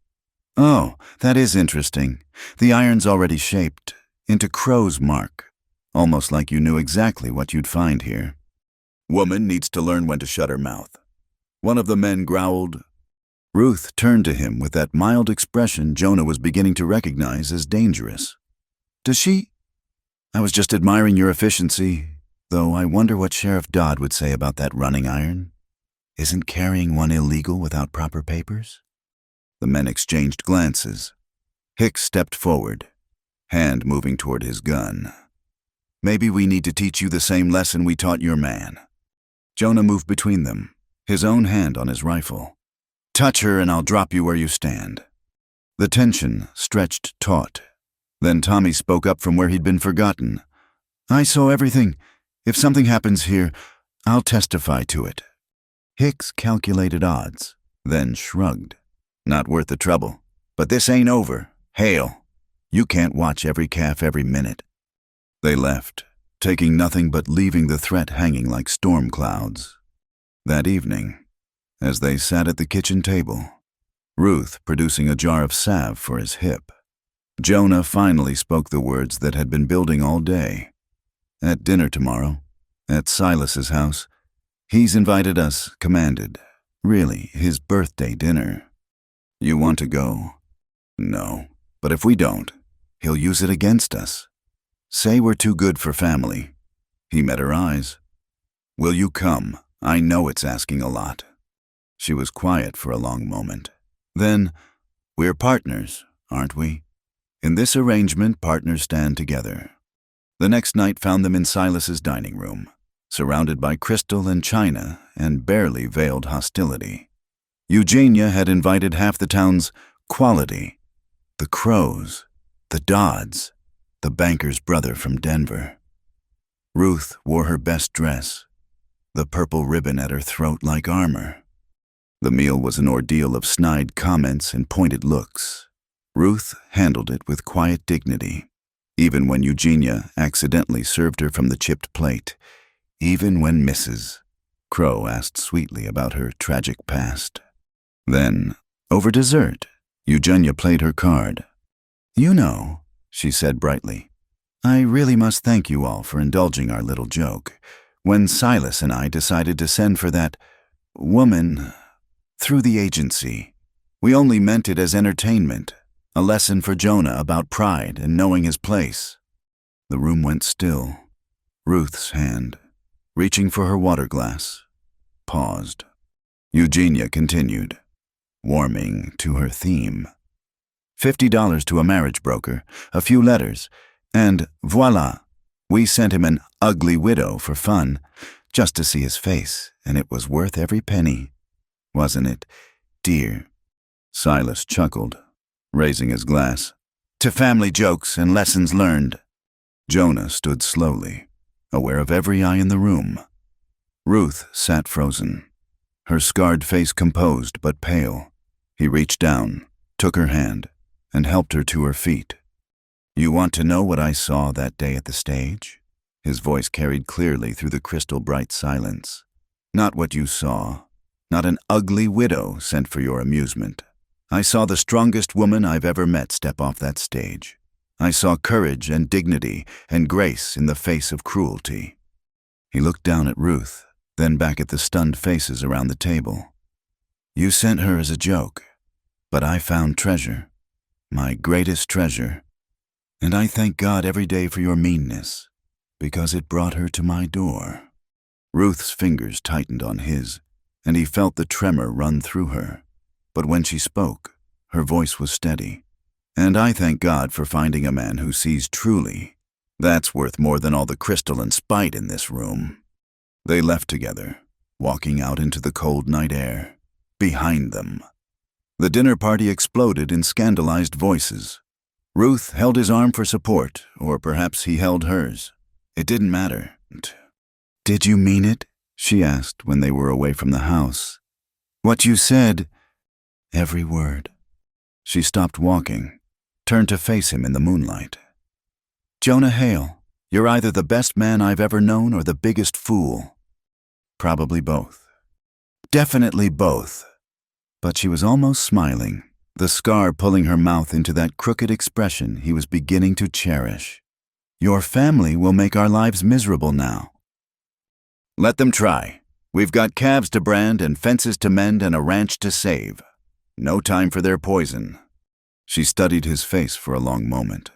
Oh, that is interesting. The iron's already shaped into Crow's mark, almost like you knew exactly what you'd find here. Woman needs to learn when to shut her mouth. One of the men growled. Ruth turned to him with that mild expression Jonah was beginning to recognize as dangerous. Does she? I was just admiring your efficiency, though I wonder what Sheriff Dodd would say about that running iron. Isn't carrying one illegal without proper papers? The men exchanged glances. Hicks stepped forward, hand moving toward his gun. Maybe we need to teach you the same lesson we taught your man. Jonah moved between them, his own hand on his rifle. Touch her and I'll drop you where you stand. The tension stretched taut. Then Tommy spoke up from where he'd been forgotten. I saw everything. If something happens here, I'll testify to it. Hicks calculated odds, then shrugged. Not worth the trouble. But this ain't over. Hale, you can't watch every calf every minute. They left, taking nothing but leaving the threat hanging like storm clouds. That evening, as they sat at the kitchen table, Ruth producing a jar of salve for his hip, Jonah finally spoke the words that had been building all day. At dinner tomorrow, at Silas's house, he's invited us, commanded. Really, his birthday dinner. You want to go? No, but if we don't, he'll use it against us. Say we're too good for family. He met her eyes. Will you come? I know it's asking a lot. She was quiet for a long moment. Then, we're partners, aren't we? In this arrangement, partners stand together. The next night found them in Silas's dining room, surrounded by crystal and china and barely veiled hostility. Eugenia had invited half the town's quality, the Crows, the Dodds, the banker's brother from Denver. Ruth wore her best dress, the purple ribbon at her throat like armor. The meal was an ordeal of snide comments and pointed looks. Ruth handled it with quiet dignity, even when Eugenia accidentally served her from the chipped plate, even when Mrs. Crow asked sweetly about her tragic past. Then, over dessert, Eugenia played her card. You know, she said brightly, I really must thank you all for indulging our little joke. When Silas and I decided to send for that woman through the agency, We only meant it as entertainment, a lesson for Jonah about pride and knowing his place. The room went still. Ruth's hand, reaching for her water glass, paused. Eugenia continued, warming to her theme. $50 to a marriage broker, a few letters, and voila, we sent him an ugly widow for fun, just to see his face, and it was worth every penny. Wasn't it, dear? Silas chuckled, raising his glass. To family jokes and lessons learned. Jonah stood slowly, aware of every eye in the room. Ruth sat frozen, her scarred face composed but pale. He reached down, took her hand, and helped her to her feet. You want to know what I saw that day at the stage? His voice carried clearly through the crystal-bright silence. Not what you saw, not an ugly widow sent for your amusement. I saw the strongest woman I've ever met step off that stage. I saw courage and dignity and grace in the face of cruelty. He looked down at Ruth, then back at the stunned faces around the table. You sent her as a joke, but I found treasure, my greatest treasure. And I thank God every day for your meanness, because it brought her to my door. Ruth's fingers tightened on his, and he felt the tremor run through her. But when she spoke, her voice was steady. And I thank God for finding a man who sees truly. That's worth more than all the crystal and spite in this room. They left together, walking out into the cold night air. Behind them, the dinner party exploded in scandalized voices. Ruth held his arm for support, or perhaps he held hers. It didn't matter. Did you mean it? She asked when they were away from the house. What you said, every word. She stopped walking, turned to face him in the moonlight. Jonah Hale, you're either the best man I've ever known or the biggest fool. Probably both. Definitely both. But she was almost smiling, the scar pulling her mouth into that crooked expression he was beginning to cherish. Your family will make our lives miserable now. Let them try. We've got calves to brand and fences to mend and a ranch to save. No time for their poison. She studied his face for a long moment,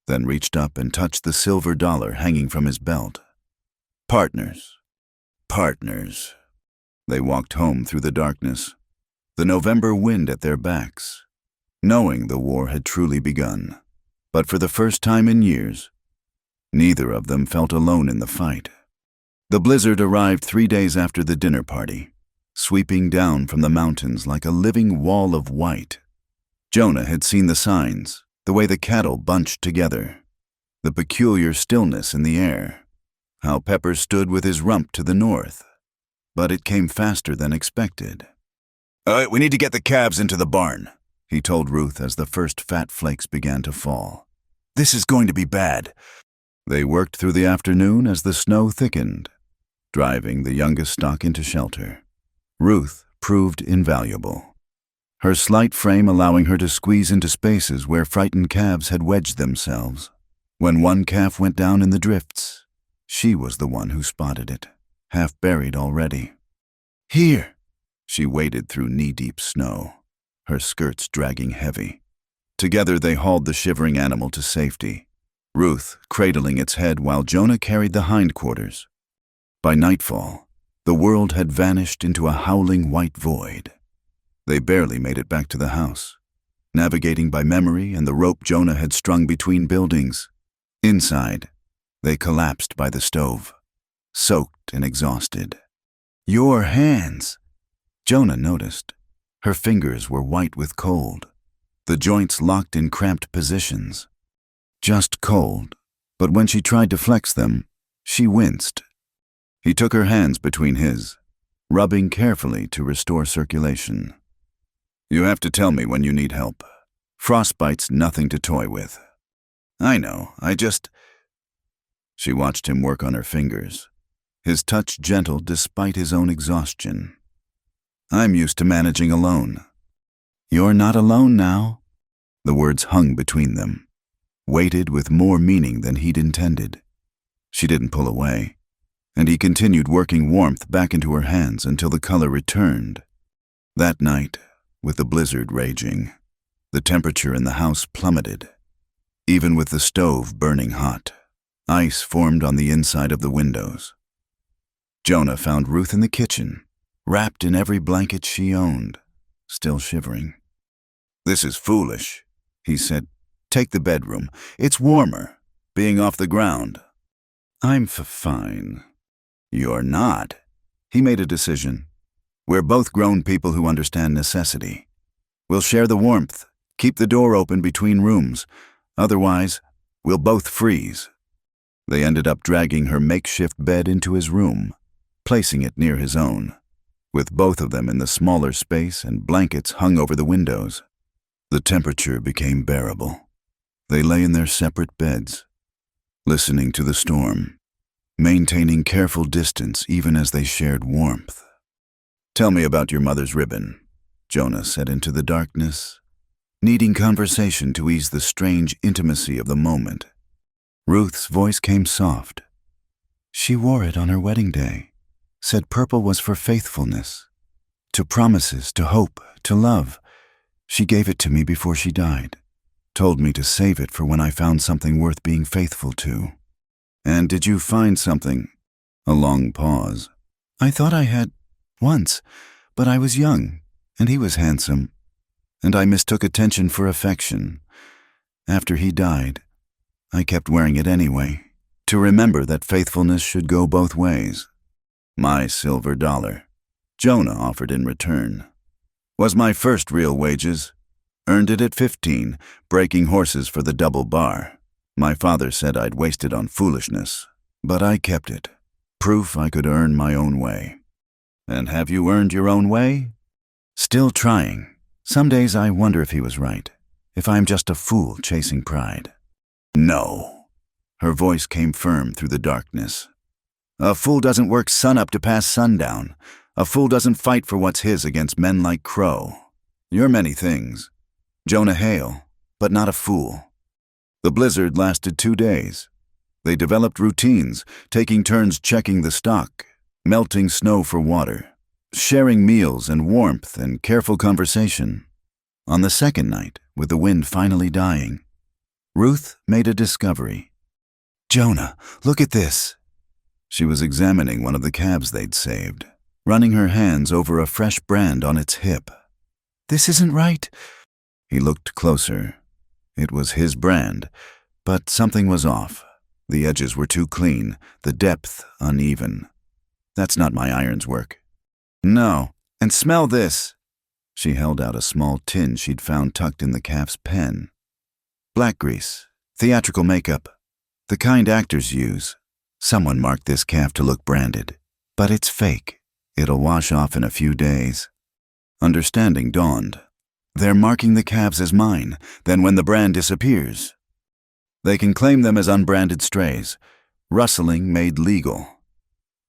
then reached up and touched the silver dollar hanging from his belt. Partners. Partners. They walked home through the darkness, the November wind at their backs, knowing the war had truly begun. But for the first time in years, neither of them felt alone in the fight. The blizzard arrived 3 days after the dinner party, sweeping down from the mountains like a living wall of white. Jonah had seen the signs, the way the cattle bunched together, the peculiar stillness in the air, how Pepper stood with his rump to the north. But it came faster than expected. We need to get the calves into the barn, he told Ruth as the first fat flakes began to fall. This is going to be bad. They worked through the afternoon as the snow thickened, driving the youngest stock into shelter. Ruth proved invaluable, her slight frame allowing her to squeeze into spaces where frightened calves had wedged themselves. When one calf went down in the drifts, she was the one who spotted it, half buried already. Here! She waded through knee-deep snow, her skirts dragging heavy. Together they hauled the shivering animal to safety, Ruth cradling its head while Jonah carried the hindquarters. By nightfall, the world had vanished into a howling white void. They barely made it back to the house, navigating by memory and the rope Jonah had strung between buildings. Inside, they collapsed by the stove, soaked and exhausted. Your hands! Jonah noticed. Her fingers were white with cold, the joints locked in cramped positions. Just cold, but when she tried to flex them, she winced. He took her hands between his, rubbing carefully to restore circulation. You have to tell me when you need help. Frostbite's nothing to toy with. I know, She watched him work on her fingers, his touch gentle despite his own exhaustion. I'm used to managing alone. You're not alone now. The words hung between them, weighted with more meaning than he'd intended. She didn't pull away, and he continued working warmth back into her hands until the color returned. That night, with the blizzard raging. The temperature in the house plummeted. Even with the stove burning hot, ice formed on the inside of the windows. Jonah found Ruth in the kitchen, wrapped in every blanket she owned, still shivering. "This is foolish," he said. "Take the bedroom. It's warmer, being off the ground." "I'm fine." "You're not." He made a decision. "We're both grown people who understand necessity. We'll share the warmth, keep the door open between rooms. Otherwise, we'll both freeze." They ended up dragging her makeshift bed into his room, placing it near his own, with both of them in the smaller space and blankets hung over the windows. The temperature became bearable. They lay in their separate beds, listening to the storm, maintaining careful distance even as they shared warmth. "Tell me about your mother's ribbon," Jonah said into the darkness, needing conversation to ease the strange intimacy of the moment. Ruth's voice came soft. "She wore it on her wedding day, said purple was for faithfulness, to promises, to hope, to love. She gave it to me before she died, told me to save it for when I found something worth being faithful to." "And did you find something?" A long pause. "I thought I had once, but I was young, and he was handsome, and I mistook attention for affection. After he died, I kept wearing it anyway, to remember that faithfulness should go both ways." "My silver dollar," Jonah offered in return. "Was my first real wages. Earned it at 15, breaking horses for the double bar. My father said I'd wasted on foolishness, but I kept it. Proof I could earn my own way." "And have you earned your own way?" "Still trying. Some days I wonder if he was right, if I'm just a fool chasing pride." "No." Her voice came firm through the darkness. "A fool doesn't work sunup to past sundown. A fool doesn't fight for what's his against men like Crow. You're many things. Jonah Hale, but not a fool." The blizzard lasted 2 days. They developed routines, taking turns checking the stock, melting snow for water, sharing meals and warmth and careful conversation. On the second night, with the wind finally dying, Ruth made a discovery. "Jonah, look at this." She was examining one of the calves they'd saved, running her hands over a fresh brand on its hip. "This isn't right." He looked closer. It was his brand, but something was off. The edges were too clean, the depth uneven. "That's not my iron's work." "No, and smell this." She held out a small tin she'd found tucked in the calf's pen. "Black grease, theatrical makeup, the kind actors use. Someone marked this calf to look branded, but it's fake. It'll wash off in a few days." Understanding dawned. "They're marking the calves as mine, then when the brand disappears, they can claim them as unbranded strays. Rustling made legal."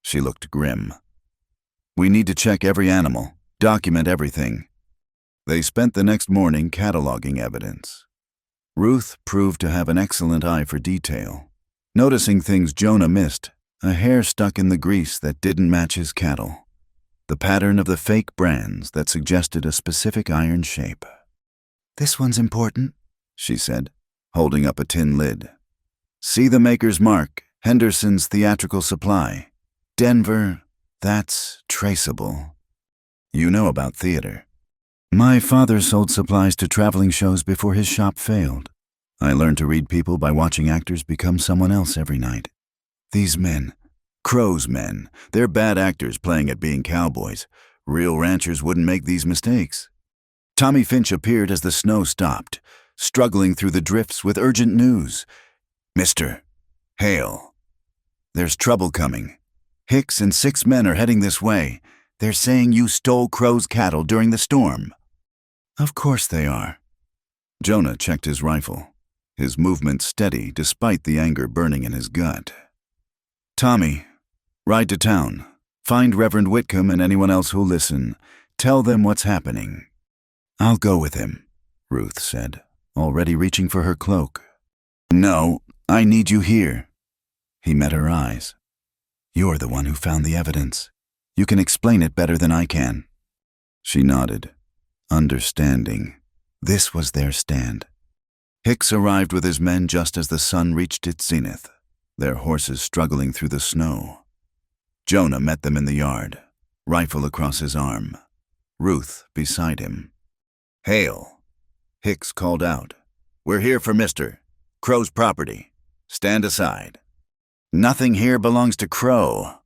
She looked grim. "We need to check every animal, document everything." They spent the next morning cataloging evidence. Ruth proved to have an excellent eye for detail, noticing things Jonah missed, a hair stuck in the grease that didn't match his cattle, the pattern of the fake brands that suggested a specific iron shape. "This one's important," she said, holding up a tin lid. "See the maker's mark, Henderson's Theatrical Supply. Denver, that's traceable." "You know about theater." "My father sold supplies to traveling shows before his shop failed. I learned to read people by watching actors become someone else every night. These men, Crow's men, they're bad actors playing at being cowboys. Real ranchers wouldn't make these mistakes." Tommy Finch appeared as the snow stopped, struggling through the drifts with urgent news. "Mr. Hale, there's trouble coming. Hicks and 6 men are heading this way. They're saying you stole Crow's cattle during the storm." "Of course they are." Jonah checked his rifle, his movement steady despite the anger burning in his gut. "Tommy, ride to town. Find Reverend Whitcomb and anyone else who'll listen. Tell them what's happening." "I'll go with him," Ruth said, already reaching for her cloak. "No, I need you here." He met her eyes. "You're the one who found the evidence. You can explain it better than I can." She nodded. Understanding. This was their stand. Hicks arrived with his men just as the sun reached its zenith, their horses struggling through the snow. Jonah met them in the yard, rifle across his arm, Ruth beside him. "Hail," Hicks called out. "We're here for Mr. Crow's property. Stand aside." "Nothing here belongs to Crow."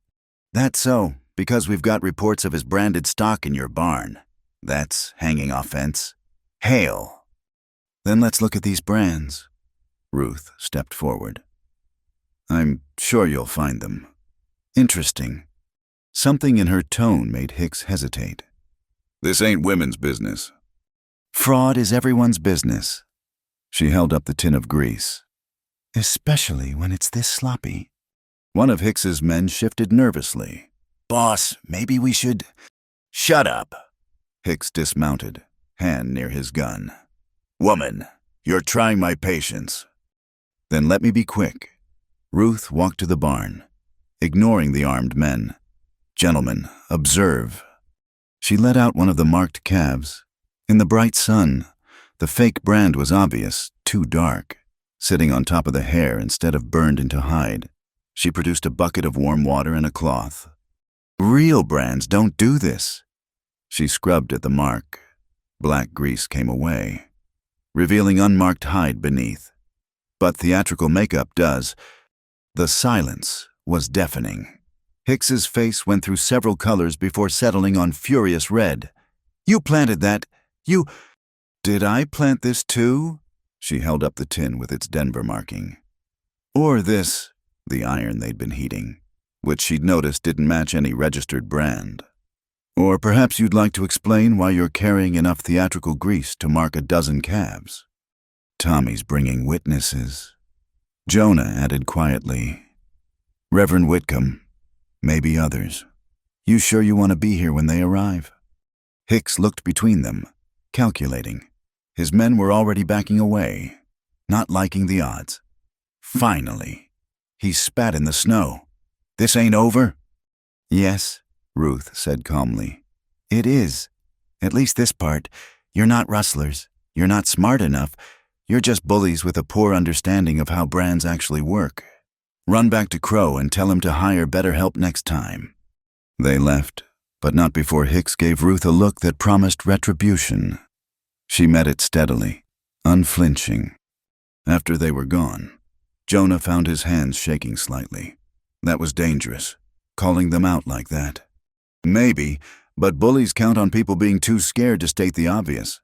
"That's so, because we've got reports of his branded stock in your barn. That's hanging offense. Hail." "Then let's look at these brands." Ruth stepped forward. "I'm sure you'll find them." "Interesting." Something in her tone made Hicks hesitate. "This ain't women's business." "Fraud is everyone's business." She held up the tin of grease. "Especially when it's this sloppy." One of Hicks's men shifted nervously. "Boss, maybe we should—" "Shut up." Hicks dismounted, hand near his gun. "Woman, you're trying my patience." "Then let me be quick." Ruth walked to the barn, ignoring the armed men. "Gentlemen, observe." She let out one of the marked calves. In the bright sun, the fake brand was obvious, too dark, sitting on top of the hair instead of burned into hide. She produced a bucket of warm water and a cloth. "Real brands don't do this." She scrubbed at the mark. Black grease came away, revealing unmarked hide beneath. But theatrical makeup does. The silence was deafening. Hicks's face went through several colors before settling on furious red. "You planted that. You—" "Did I plant this too?" She held up the tin with its Denver marking. "Or this," the iron they'd been heating, which she'd noticed didn't match any registered brand. "Or perhaps you'd like to explain why you're carrying enough theatrical grease to mark a dozen calves." "Tommy's bringing witnesses." Jonah added quietly. "Reverend Whitcomb, maybe others. You sure you want to be here when they arrive?" Hicks looked between them, calculating. His men were already backing away, not liking the odds. Finally, he spat in the snow. "This ain't over?" "Yes," Ruth said calmly. "It is. At least this part. You're not rustlers. You're not smart enough. You're just bullies with a poor understanding of how brands actually work. Run back to Crow and tell him to hire better help next time." They left, but not before Hicks gave Ruth a look that promised retribution. She met it steadily, unflinching. After they were gone, Jonah found his hands shaking slightly. That was dangerous, calling them out like that. Maybe, but bullies count on people being too scared to state the obvious.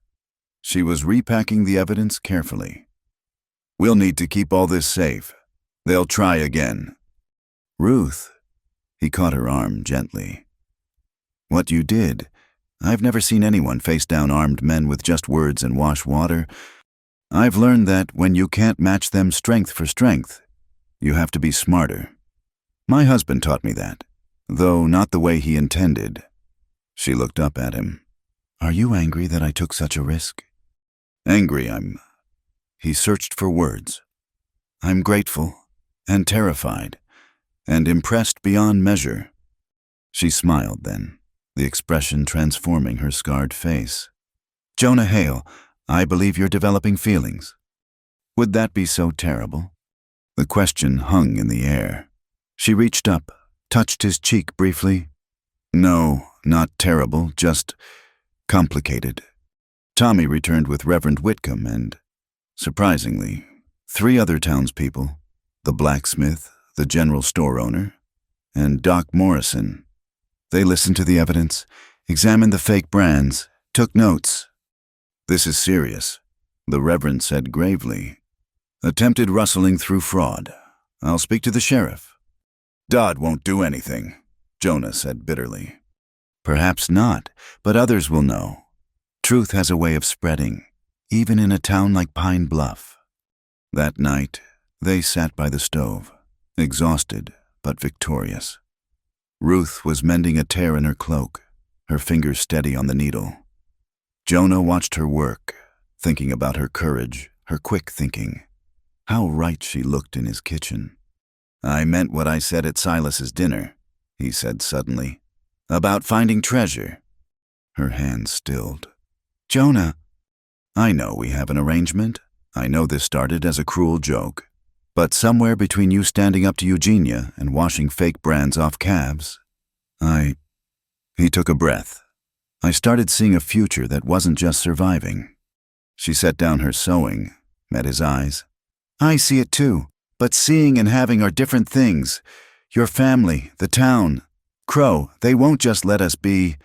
She was repacking the evidence carefully. "We'll need to keep all this safe. They'll try again." "Ruth," he caught her arm gently. "What you did, I've never seen anyone face down armed men with just words and wash water. I've learned that when you can't match them strength for strength, you have to be smarter. My husband taught me that, though not the way he intended." She looked up at him. "Are you angry that I took such a risk?" "Angry, He searched for words. "I'm grateful, and terrified, and impressed beyond measure." She smiled then, the expression transforming her scarred face. "Jonah Hale, I believe you're developing feelings. Would that be so terrible?" The question hung in the air. She reached up, touched his cheek briefly. "No, not terrible, just complicated." Tommy returned with Reverend Whitcomb and, surprisingly, 3 other townspeople, the blacksmith, the general store owner, and Doc Morrison. They listened to the evidence, examined the fake brands, took notes. "This is serious," the Reverend said gravely. "Attempted rustling through fraud. I'll speak to the sheriff." "Dodd won't do anything," Jonah said bitterly. "Perhaps not, but others will know. Truth has a way of spreading, even in a town like Pine Bluff." That night, they sat by the stove, exhausted but victorious. Ruth was mending a tear in her cloak, her fingers steady on the needle. Jonah watched her work, thinking about her courage, her quick thinking. How right she looked in his kitchen. "I meant what I said at Silas's dinner," he said suddenly, "about finding treasure." Her hands stilled. Jonah, I know we have an arrangement. I know this started as a cruel joke. But somewhere between you standing up to Eugenia and washing fake brands off calves, He took a breath. I started seeing a future that wasn't just surviving. She set down her sewing, met his eyes. I see it too, but seeing and having are different things. Your family, the town, Crow, they won't just let us be.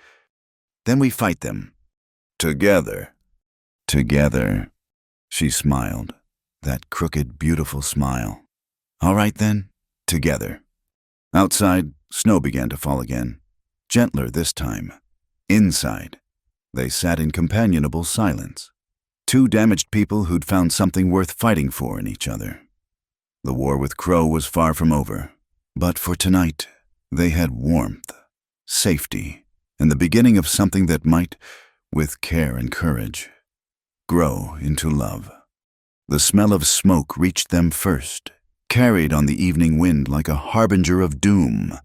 Then we fight them. Together. Together. She smiled, that crooked, beautiful smile. All right then, together. Outside, snow began to fall again, gentler this time. Inside, they sat in companionable silence. Two damaged people who'd found something worth fighting for in each other. The war with Crow was far from over, but for tonight, they had warmth, safety, and the beginning of something that might, with care and courage, grow into love. The smell of smoke reached them first, carried on the evening wind like a harbinger of doom.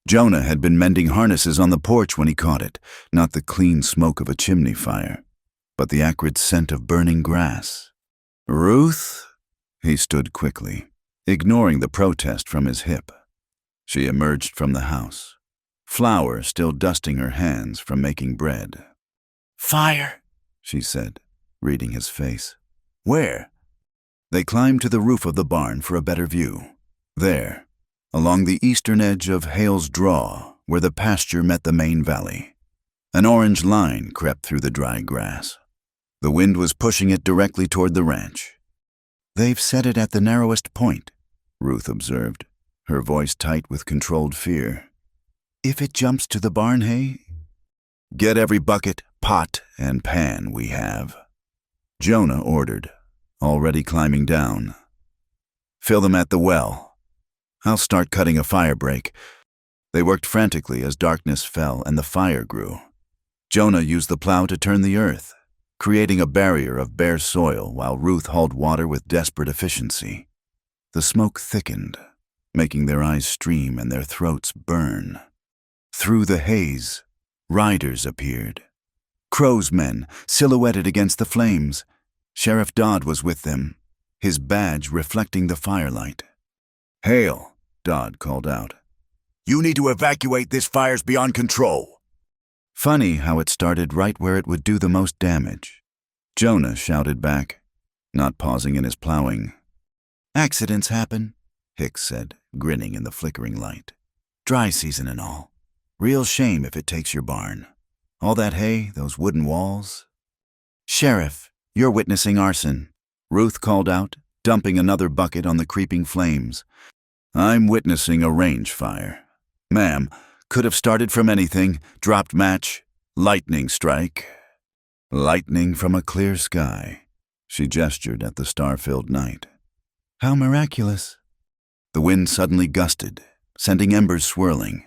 Jonah had been mending harnesses on the porch when he caught it, not the clean smoke of a chimney fire, but the acrid scent of burning grass. Ruth? He stood quickly, ignoring the protest from his hip. She emerged from the house, flour still dusting her hands from making bread. Fire, she said, reading his face. Where? They climbed to the roof of the barn for a better view. There, along the eastern edge of Hale's Draw, where the pasture met the main valley. An orange line crept through the dry grass. The wind was pushing it directly toward the ranch. They've set it at the narrowest point, Ruth observed, her voice tight with controlled fear. If it jumps to the barn hay, get every bucket, pot, and pan we have. Jonah ordered, already climbing down. Fill them at the well. I'll start cutting a fire break. They worked frantically as darkness fell and the fire grew. Jonah used the plow to turn the earth, creating a barrier of bare soil while Ruth hauled water with desperate efficiency. The smoke thickened, making their eyes stream and their throats burn. Through the haze, riders appeared. Crow's men, silhouetted against the flames. Sheriff Dodd was with them, his badge reflecting the firelight. Hale, Dodd called out. You need to evacuate. This fire's beyond control. Funny how it started right where it would do the most damage. Jonah shouted back, not pausing in his plowing. Accidents happen, Hicks said, grinning in the flickering light. Dry season and all. Real shame if it takes your barn. All that hay, those wooden walls. Sheriff, you're witnessing arson, Ruth called out, dumping another bucket on the creeping flames. I'm witnessing a range fire. Ma'am, could have started from anything, dropped match, lightning strike. Lightning from a clear sky. She gestured at the star-filled night. How miraculous. The wind suddenly gusted, sending embers swirling.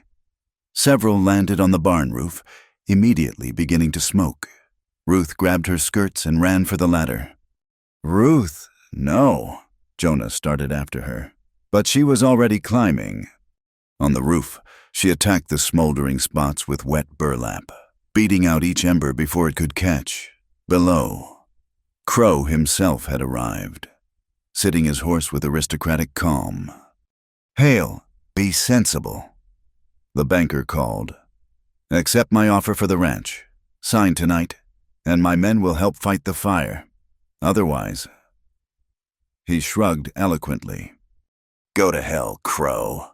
Several landed on the barn roof, immediately beginning to smoke. Ruth grabbed her skirts and ran for the ladder. Ruth, no, Jonah started after her, but she was already climbing. On the roof, she attacked the smoldering spots with wet burlap, beating out each ember before it could catch. Below, Crow himself had arrived, sitting his horse with aristocratic calm. Hale, be sensible. The banker called. Accept my offer for the ranch. Sign tonight, and my men will help fight the fire. Otherwise, he shrugged eloquently. Go to hell, Crow.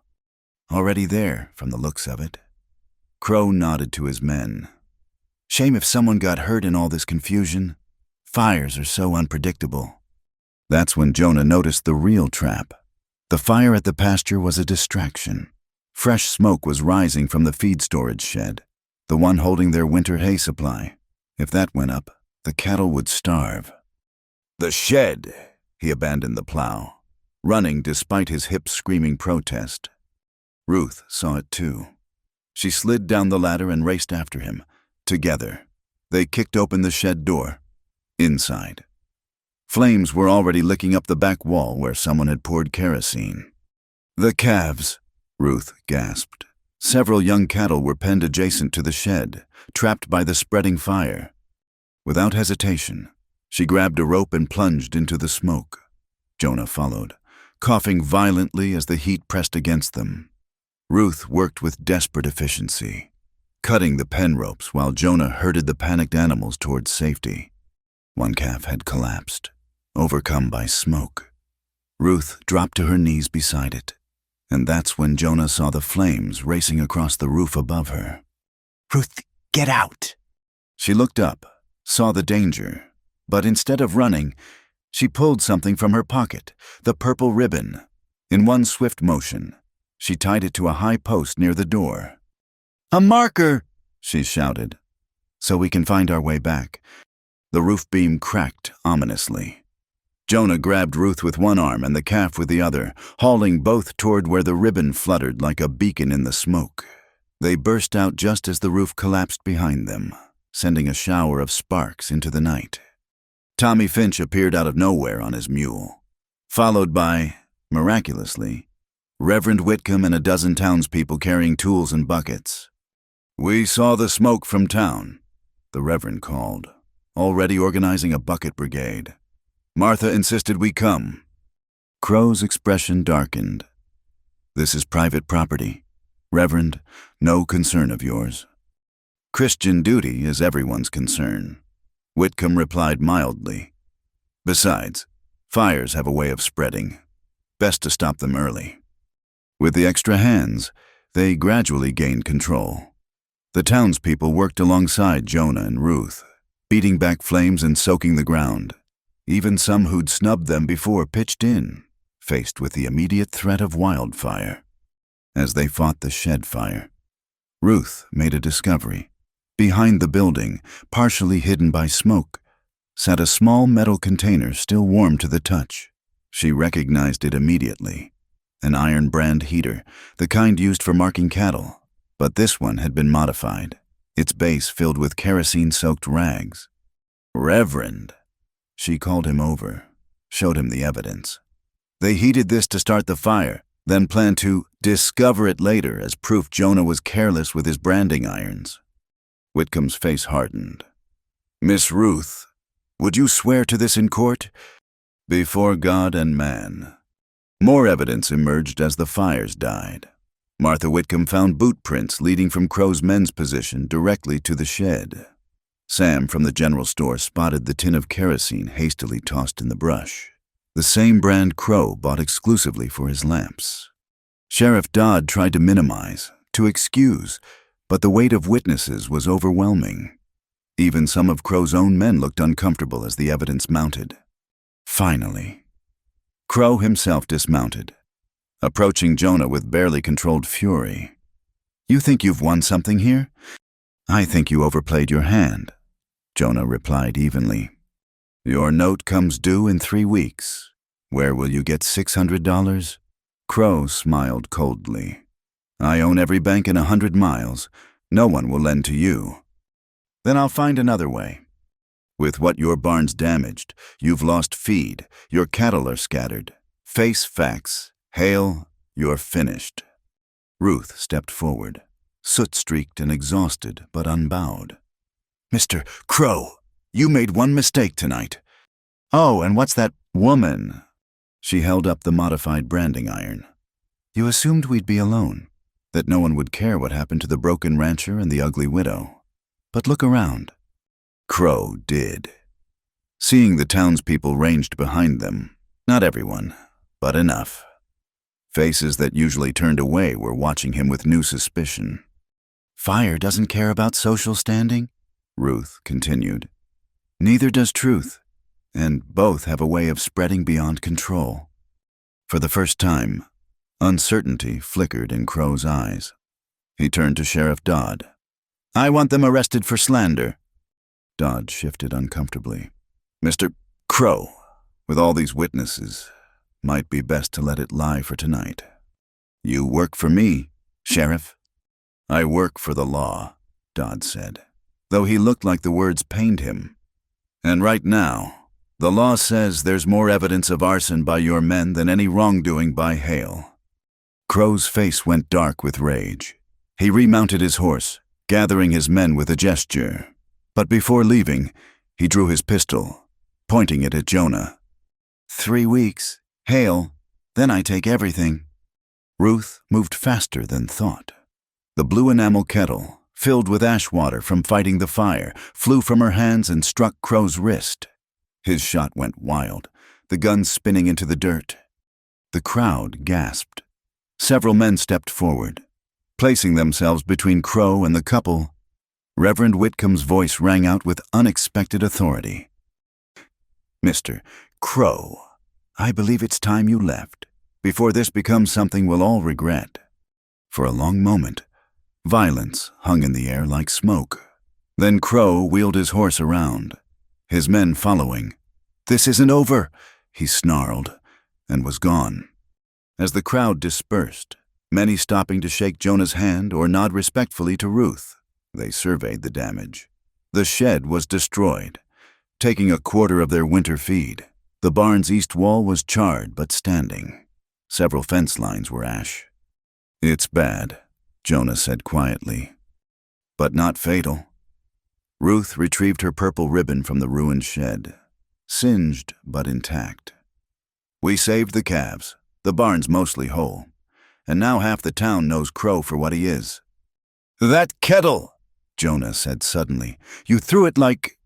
Already there, from the looks of it. Crow nodded to his men. Shame if someone got hurt in all this confusion. Fires are so unpredictable. That's when Jonah noticed the real trap. The fire at the pasture was a distraction. Fresh smoke was rising from the feed storage shed, the one holding their winter hay supply. If that went up, the cattle would starve. The shed! He abandoned the plow, running despite his hips screaming protest. Ruth saw it too. She slid down the ladder and raced after him. Together, they kicked open the shed door. Inside, flames were already licking up the back wall where someone had poured kerosene. The calves, Ruth gasped. Several young cattle were penned adjacent to the shed, trapped by the spreading fire. Without hesitation, she grabbed a rope and plunged into the smoke. Jonah followed, coughing violently as the heat pressed against them. Ruth worked with desperate efficiency, cutting the pen ropes while Jonah herded the panicked animals towards safety. One calf had collapsed, overcome by smoke. Ruth dropped to her knees beside it, and that's when Jonah saw the flames racing across the roof above her. Ruth, get out! She looked up, saw the danger, but instead of running, she pulled something from her pocket, the purple ribbon. In one swift motion, she tied it to a high post near the door. A marker, she shouted, so we can find our way back. The roof beam cracked ominously. Jonah grabbed Ruth with one arm and the calf with the other, hauling both toward where the ribbon fluttered like a beacon in the smoke. They burst out just as the roof collapsed behind them, sending a shower of sparks into the night. Tommy Finch appeared out of nowhere on his mule, followed by, miraculously, Reverend Whitcomb and a dozen townspeople carrying tools and buckets. "We saw the smoke from town," the Reverend called, already organizing a bucket brigade. "Martha insisted we come." Crow's expression darkened. "This is private property. Reverend, no concern of yours." "Christian duty is everyone's concern," Whitcomb replied mildly. "Besides, fires have a way of spreading. Best to stop them early." With the extra hands, they gradually gained control. The townspeople worked alongside Jonah and Ruth, beating back flames and soaking the ground. Even some who'd snubbed them before pitched in, faced with the immediate threat of wildfire. As they fought the shed fire, Ruth made a discovery. Behind the building, partially hidden by smoke, sat a small metal container still warm to the touch. She recognized it immediately. An iron brand heater, the kind used for marking cattle, but this one had been modified, its base filled with kerosene-soaked rags. "Reverend," she called him over, showed him the evidence. They heated this to start the fire, then planned to discover it later as proof Jonah was careless with his branding irons. Whitcomb's face hardened. "Miss Ruth, would you swear to this in court?" "Before God and man." More evidence emerged as the fires died. Martha Whitcomb found boot prints leading from Crow's men's position directly to the shed. Sam from the general store spotted the tin of kerosene hastily tossed in the brush, the same brand Crow bought exclusively for his lamps. Sheriff Dodd tried to minimize, to excuse, but the weight of witnesses was overwhelming. Even some of Crow's own men looked uncomfortable as the evidence mounted. Finally, Crow himself dismounted, approaching Jonah with barely controlled fury. "You think you've won something here? I think you overplayed your hand," Jonah replied evenly. "Your note comes due in 3 weeks. Where will you get $600? Crow smiled coldly. "I own every bank in 100 miles. No one will lend to you." "Then I'll find another way. With what your barn's damaged, you've lost feed, your cattle are scattered. Face facts. Hale, you're finished." Ruth stepped forward, soot-streaked and exhausted, but unbowed. "Mr. Crow, you made one mistake tonight." "Oh, and what's that woman?" She held up the modified branding iron. "You assumed we'd be alone, that no one would care what happened to the broken rancher and the ugly widow. But look around." Crow did. Seeing the townspeople ranged behind them, not everyone, but enough. Faces that usually turned away were watching him with new suspicion. "Fire doesn't care about social standing," Ruth continued. "Neither does truth, and both have a way of spreading beyond control." For the first time, uncertainty flickered in Crow's eyes. He turned to Sheriff Dodd. "I want them arrested for slander." Dodd shifted uncomfortably. "Mr. Crow, with all these witnesses, might be best to let it lie for tonight." "You work for me, Sheriff." "I work for the law," Dodd said, though he looked like the words pained him. "And right now, the law says there's more evidence of arson by your men than any wrongdoing by Hale." Crow's face went dark with rage. He remounted his horse, gathering his men with a gesture. But before leaving, He drew his pistol, pointing it at Jonah. 3 weeks. Hale. Then I take everything. Ruth moved faster than thought. The blue enamel kettle, filled with ash water from fighting the fire, flew from her hands and struck Crow's wrist. His shot went wild, the gun spinning into the dirt. The crowd gasped. Several men stepped forward. Placing themselves between Crow and the couple, Reverend Whitcomb's voice rang out with unexpected authority. Mr. Crow, I believe it's time you left, before this becomes something we'll all regret. For a long moment, violence hung in the air like smoke. Then Crow wheeled his horse around, his men following. "This isn't over," he snarled, and was gone. As the crowd dispersed, many stopping to shake Jonah's hand or nod respectfully to Ruth, they surveyed the damage. The shed was destroyed, taking a quarter of their winter feed. The barn's east wall was charred but standing. Several fence lines were ash. "It's bad," Jonah said quietly, "but not fatal." Ruth retrieved her purple ribbon from the ruined shed, singed but intact. "We saved the calves. The barn's mostly whole, and now half the town knows Crow for what he is." "That kettle," Jonah said suddenly. "You threw it like—"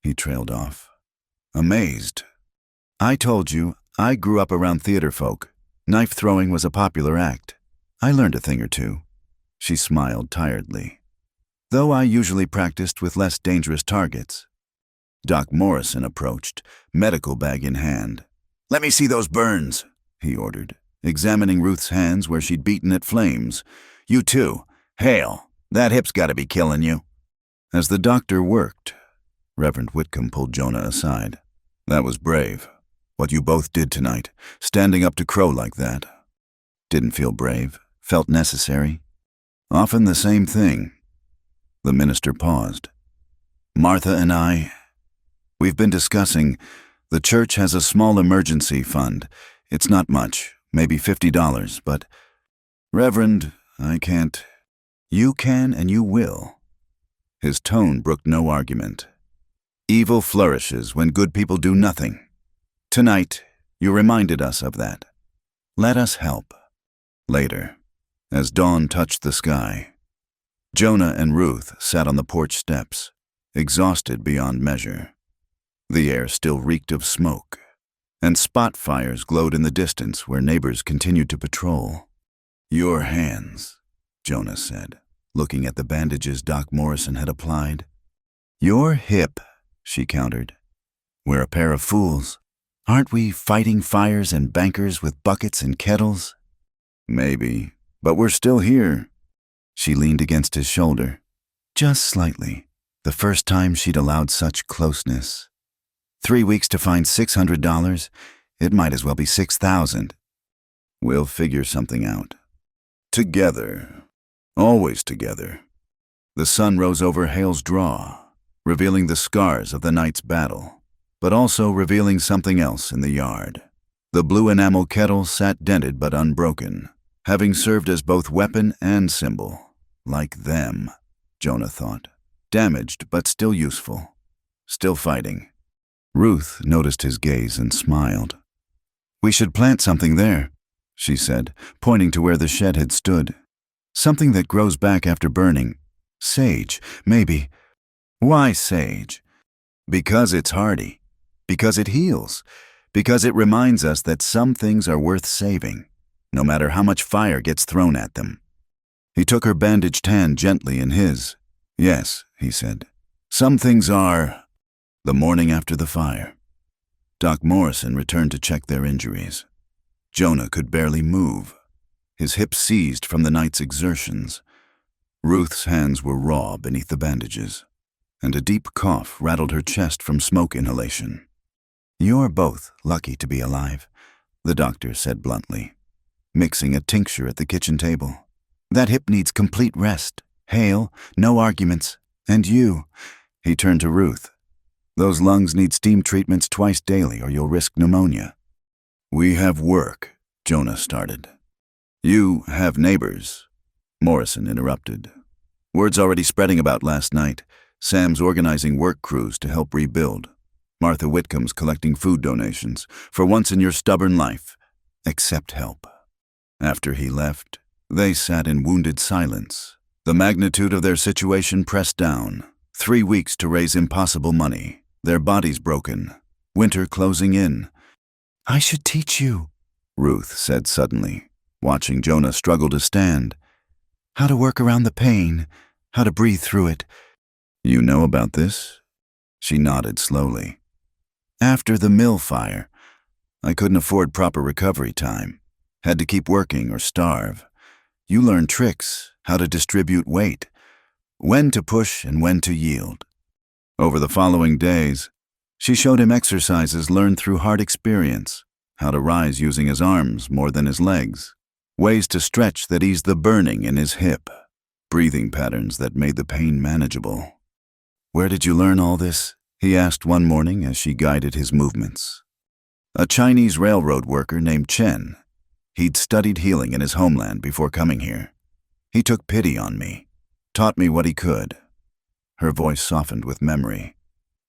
He trailed off, amazed. "I told you, I grew up around theater folk. Knife throwing was a popular act. I learned a thing or two." She smiled tiredly. "Though I usually practiced with less dangerous targets." Doc Morrison approached, medical bag in hand. "Let me see those burns," he ordered, examining Ruth's hands where she'd beaten at flames. "You too. Hale, that hip's gotta be killing you." As the doctor worked, Reverend Whitcomb pulled Jonah aside. "That was brave. What you both did tonight, standing up to Crow like that. Didn't feel brave, felt necessary. Often the same thing." The minister paused. "Martha and we've been discussing, the church has a small emergency fund. It's not much, maybe $50, but, Reverend, I can't." "You can and you will." His tone brooked no argument. "Evil flourishes when good people do nothing. Tonight, you reminded us of that. Let us help." Later, as dawn touched the sky, Jonah and Ruth sat on the porch steps, exhausted beyond measure. The air still reeked of smoke, and spot fires glowed in the distance where neighbors continued to patrol. "Your hands," Jonah said, looking at the bandages Doc Morrison had applied. "Your hip," she countered. "We're a pair of fools. Aren't we fighting fires and bankers with buckets and kettles?" "Maybe, but we're still here." She leaned against his shoulder, just slightly, the first time she'd allowed such closeness. 3 weeks to find $600, it might as well be 6,000. "We'll figure something out. Together. Always together." The sun rose over Hale's draw, revealing the scars of the night's battle, but also revealing something else in the yard. The blue enamel kettle sat dented but unbroken, having served as both weapon and symbol. Like them, Jonah thought. Damaged but still useful. Still fighting. Ruth noticed his gaze and smiled. "We should plant something there," she said, pointing to where the shed had stood. "Something that grows back after burning. Sage, maybe." "Why sage?" "Because it's hardy. Because it heals. Because it reminds us that some things are worth saving, no matter how much fire gets thrown at them." He took her bandaged hand gently in his. "Yes," he said. "Some things are—" The morning after the fire, Doc Morrison returned to check their injuries. Jonah could barely move, his hips seized from the night's exertions. Ruth's hands were raw beneath the bandages, and a deep cough rattled her chest from smoke inhalation. "You're both lucky to be alive," the doctor said bluntly, mixing a tincture at the kitchen table. "That hip needs complete rest. Hale, no arguments. And you," he turned to Ruth. "Those lungs need steam treatments twice daily or you'll risk pneumonia." "We have work," Jonah started. "You have neighbors," Morrison interrupted. "Word's already spreading about last night. Sam's organizing work crews to help rebuild. Martha Whitcomb's collecting food donations. For once in your stubborn life, accept help. After he left, they sat in wounded silence. The magnitude of their situation pressed down. 3 weeks to raise impossible money. Their bodies broken. Winter closing in. I should teach you, Ruth said suddenly, watching Jonah struggle to stand. how to work around the pain, how to breathe through it. You know about this? She nodded slowly. After the mill fire, I couldn't afford proper recovery time. Had to keep working or starve. You learn tricks, how to distribute weight, when to push and when to yield. Over the following days, she showed him exercises learned through hard experience, how to rise using his arms more than his legs, ways to stretch that eased the burning in his hip, breathing patterns that made the pain manageable. Where did you learn all this? He asked one morning as she guided his movements. A Chinese railroad worker named Chen. He'd studied healing in his homeland before coming here. He took pity on me, taught me what he could. Her voice softened with memory.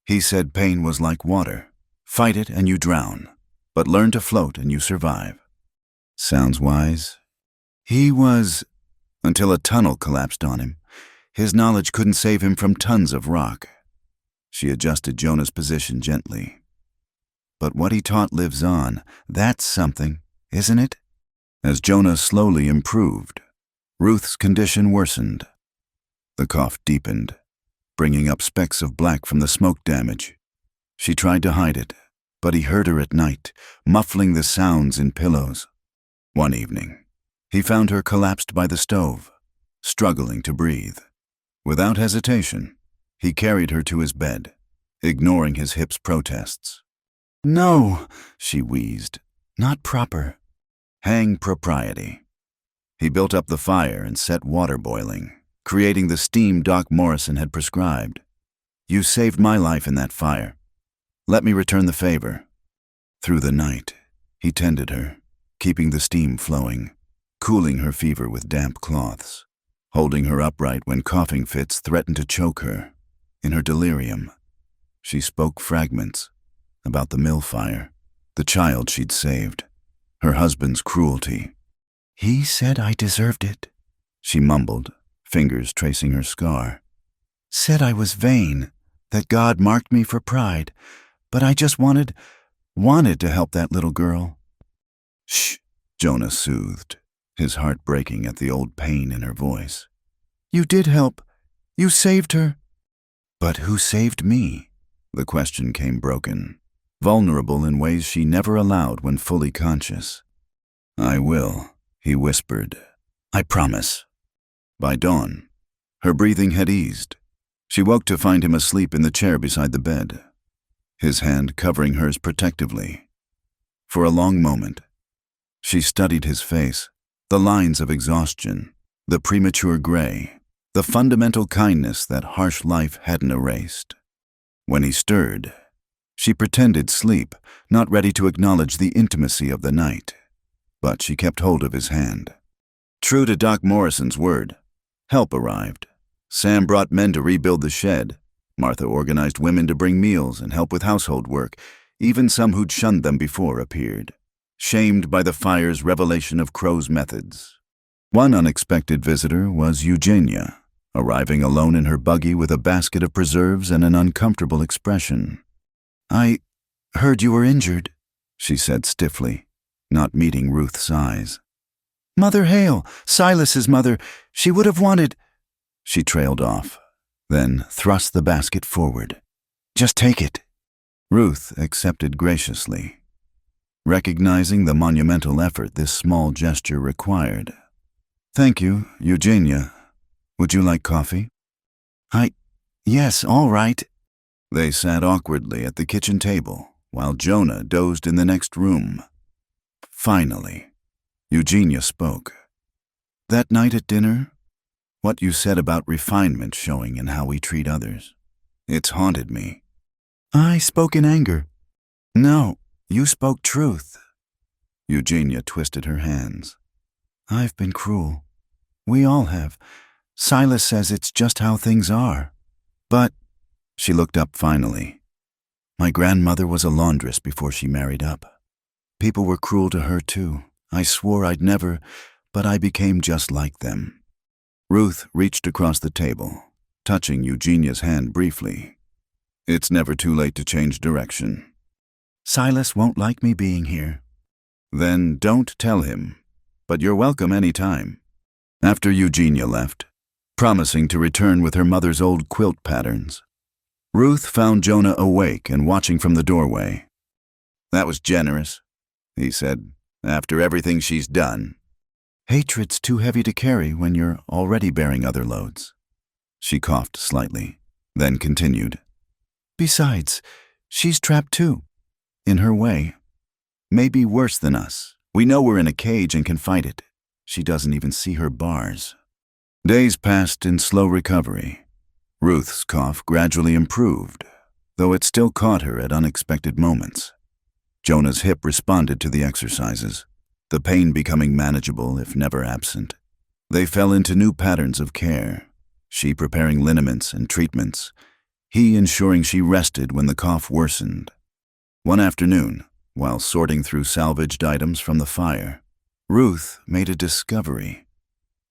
He said pain was like water. Fight it and you drown, but learn to float and you survive. Sounds wise. He was, until a tunnel collapsed on him. His knowledge couldn't save him from tons of rock. She adjusted Jonah's position gently. But what he taught lives on. That's something, isn't it? As Jonah slowly improved, Ruth's condition worsened. The cough deepened, bringing up specks of black from the smoke damage. She tried to hide it, but he heard her at night, muffling the sounds in pillows. One evening, he found her collapsed by the stove, struggling to breathe. Without hesitation, he carried her to his bed, ignoring his hip's protests. No, She wheezed. not proper. Hang propriety. He built up the fire and set water boiling, creating the steam Doc Morrison had prescribed. You saved my life in that fire. Let me return the favor. Through the night, he tended her, keeping the steam flowing, cooling her fever with damp cloths, holding her upright when coughing fits threatened to choke her. In her delirium, she spoke fragments about the mill fire, the child she'd saved, her husband's cruelty. He said I deserved it. She mumbled, fingers tracing her scar. Said I was vain, that God marked me for pride, but I just wanted to help that little girl. Shh, Jonah soothed, his heart breaking at the old pain in her voice. You did help. You saved her. But who saved me? The question came broken, vulnerable in ways she never allowed when fully conscious. I will, he whispered. I promise. By dawn, her breathing had eased. She woke to find him asleep in the chair beside the bed, his hand covering hers protectively. For a long moment, she studied his face, the lines of exhaustion, the premature gray, the fundamental kindness that harsh life hadn't erased. When he stirred, she pretended sleep, not ready to acknowledge the intimacy of the night. But she kept hold of his hand. True to Doc Morrison's word, help arrived. Sam brought men to rebuild the shed. Martha organized women to bring meals and help with household work. Even some who'd shunned them before appeared, shamed by the fire's revelation of Crow's methods. One unexpected visitor was Eugenia, arriving alone in her buggy with a basket of preserves and an uncomfortable expression. I heard you were injured, she said stiffly, not meeting Ruth's eyes. Mother Hale, Silas's mother, she would have wanted. She trailed off, then thrust the basket forward. Just take it. Ruth accepted graciously, recognizing the monumental effort this small gesture required. Thank you, Eugenia. Would you like coffee? Yes, all right. They sat awkwardly at the kitchen table while Jonah dozed in the next room. Finally, Eugenia spoke. That night at dinner, what you said about refinement showing in how we treat others, it's haunted me. I spoke in anger. No, you spoke truth. Eugenia twisted her hands. I've been cruel. We all have. Silas says it's just how things are. But She looked up finally. My grandmother was a laundress before she married up. People were cruel to her too. I swore I'd never, but I became just like them. Ruth reached across the table, touching Eugenia's hand briefly. It's never too late to change direction. Silas won't like me being here. Then don't tell him, but you're welcome any time. After Eugenia left, promising to return with her mother's old quilt patterns, Ruth found Jonah awake and watching from the doorway. That was generous, he said, after everything she's done. Hatred's too heavy to carry when you're already bearing other loads. She coughed slightly, then continued. Besides, she's trapped too, in her way. Maybe worse than us. We know we're in a cage and can fight it. She doesn't even see her bars. Days passed in slow recovery. Ruth's cough gradually improved, though it still caught her at unexpected moments. Jonah's hip responded to the exercises, the pain becoming manageable if never absent. They fell into new patterns of care, she preparing liniments and treatments, he ensuring she rested when the cough worsened. One afternoon, while sorting through salvaged items from the fire, Ruth made a discovery.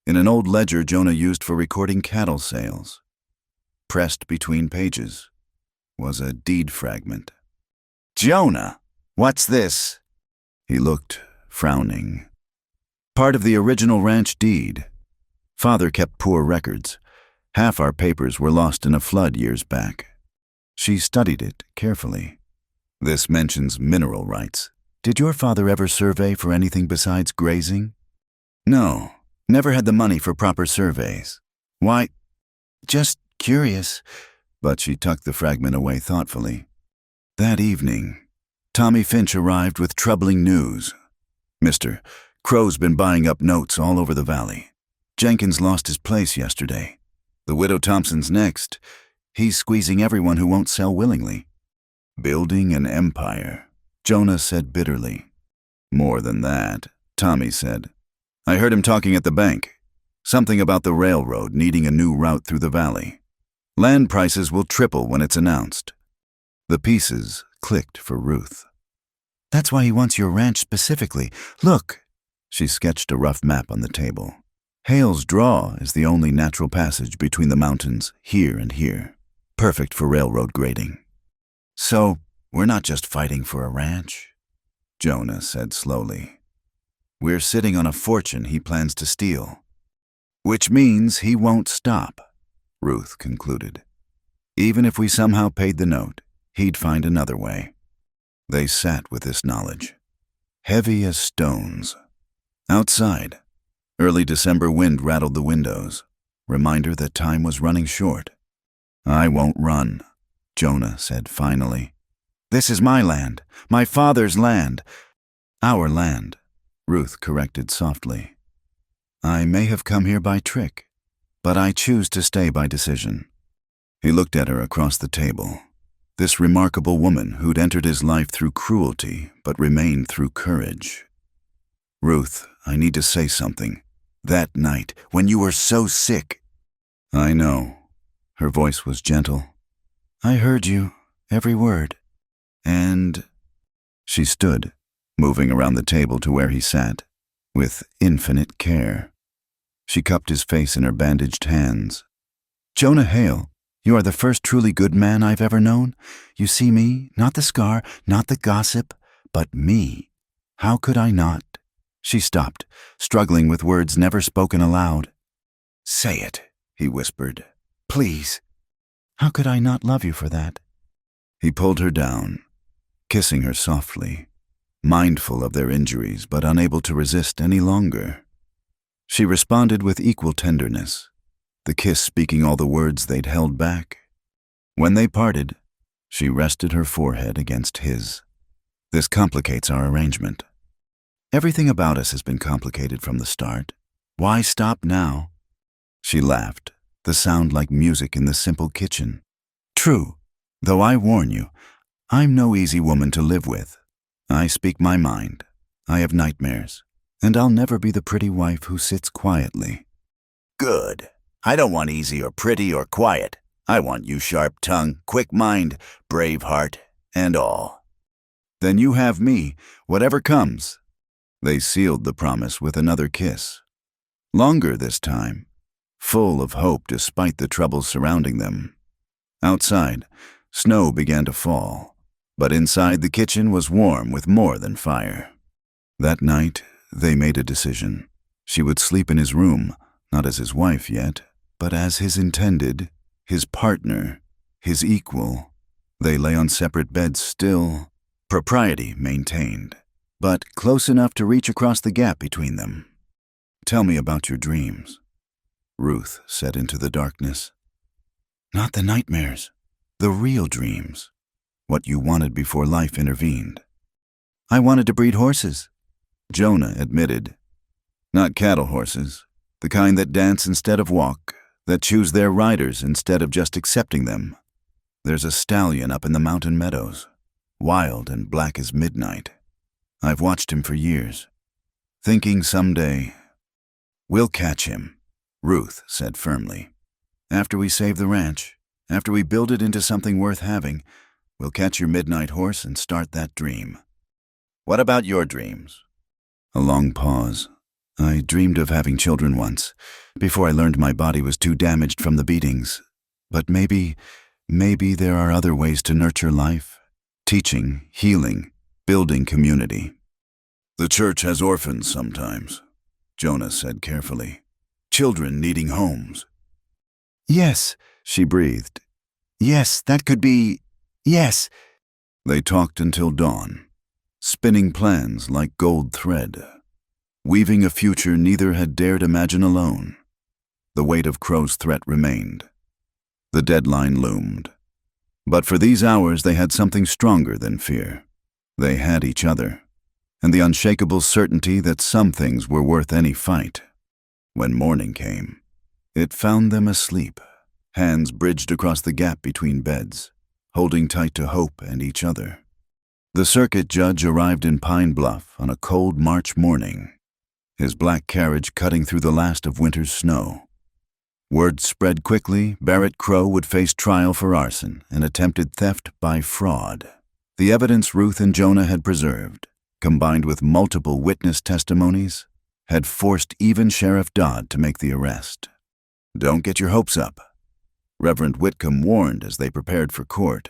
In an old ledger Jonah used for recording cattle sales, pressed between pages, was a deed fragment. Jonah, what's this? He looked, frowning. Part of the original ranch deed. Father kept poor records. Half our papers were lost in a flood years back. She studied it carefully. This mentions mineral rights. Did your father ever survey for anything besides grazing? No, never had the money for proper surveys. Why? Just curious. But she tucked the fragment away thoughtfully. That evening, Tommy Finch arrived with troubling news. Mr. Crow's been buying up notes all over the valley. Jenkins lost his place yesterday. The widow Thompson's next. He's squeezing everyone who won't sell willingly. Building an empire, Jonah said bitterly. More than that, Tommy said. I heard him talking at the bank. Something about the railroad needing a new route through the valley. Land prices will triple when it's announced. The pieces clicked for Ruth. That's why he wants your ranch specifically. Look. She sketched a rough map on the table. Hale's Draw is the only natural passage between the mountains here and here. Perfect for railroad grading. So, we're not just fighting for a ranch, Jonah said slowly. We're sitting on a fortune he plans to steal. Which means he won't stop, Ruth concluded. Even if we somehow paid the note, he'd find another way. They sat with this knowledge, heavy as stones. Outside, early December wind rattled the windows, reminder that time was running short. I won't run, Jonah said finally. This is my land, my father's land. Our land, Ruth corrected softly. I may have come here by trick, but I choose to stay by decision. He looked at her across the table. This remarkable woman who'd entered his life through cruelty, but remained through courage. Ruth, I need to say something. That night, when you were so sick. I know. Her voice was gentle. I heard you, every word. And she stood, moving around the table to where he sat, with infinite care. She cupped his face in her bandaged hands. Jonah Hale, you are the first truly good man I've ever known. You see me, not the scar, not the gossip, but me. How could I not? She stopped, struggling with words never spoken aloud. Say it, he whispered. Please. How could I not love you for that? He pulled her down, kissing her softly, mindful of their injuries but unable to resist any longer. She responded with equal tenderness, the kiss speaking all the words they'd held back. When they parted, she rested her forehead against his. This complicates our arrangement. Everything about us has been complicated from the start. Why stop now? She laughed, the sound like music in the simple kitchen. True, though I warn you, I'm no easy woman to live with. I speak my mind. I have nightmares, and I'll never be the pretty wife who sits quietly. Good. I don't want easy or pretty or quiet. I want you sharp tongue, quick mind, brave heart, and all. Then you have me, whatever comes. They sealed the promise with another kiss. Longer this time, full of hope despite the troubles surrounding them. Outside, snow began to fall, but inside the kitchen was warm with more than fire. That night, they made a decision. She would sleep in his room, not as his wife yet, but as his intended, his partner, his equal. They lay on separate beds still, propriety maintained, but close enough to reach across the gap between them. Tell me about your dreams, Ruth said into the darkness. Not the nightmares, the real dreams, what you wanted before life intervened. I wanted to breed horses, Jonah admitted. Not cattle horses, the kind that dance instead of walk, that choose their riders instead of just accepting them. There's a stallion up in the mountain meadows, wild and black as midnight. I've watched him for years, thinking someday, we'll catch him, Ruth said firmly. After we save the ranch, after we build it into something worth having, we'll catch your midnight horse and start that dream. What about your dreams? A long pause. I dreamed of having children once, before I learned my body was too damaged from the beatings. But maybe there are other ways to nurture life. Teaching, healing, building community. The church has orphans sometimes, Jonah said carefully. Children needing homes. Yes, she breathed. Yes, that could be... Yes. They talked until dawn, spinning plans like gold thread, weaving a future neither had dared imagine alone. The weight of Crow's threat remained. The deadline loomed. But for these hours they had something stronger than fear. They had each other, and the unshakable certainty that some things were worth any fight. When morning came, it found them asleep, hands bridged across the gap between beds, holding tight to hope and each other. The circuit judge arrived in Pine Bluff on a cold March morning, his black carriage cutting through the last of winter's snow. Word spread quickly Barrett Crow would face trial for arson and attempted theft by fraud. The evidence Ruth and Jonah had preserved, combined with multiple witness testimonies, had forced even Sheriff Dodd to make the arrest. Don't get your hopes up, Reverend Whitcomb warned as they prepared for court.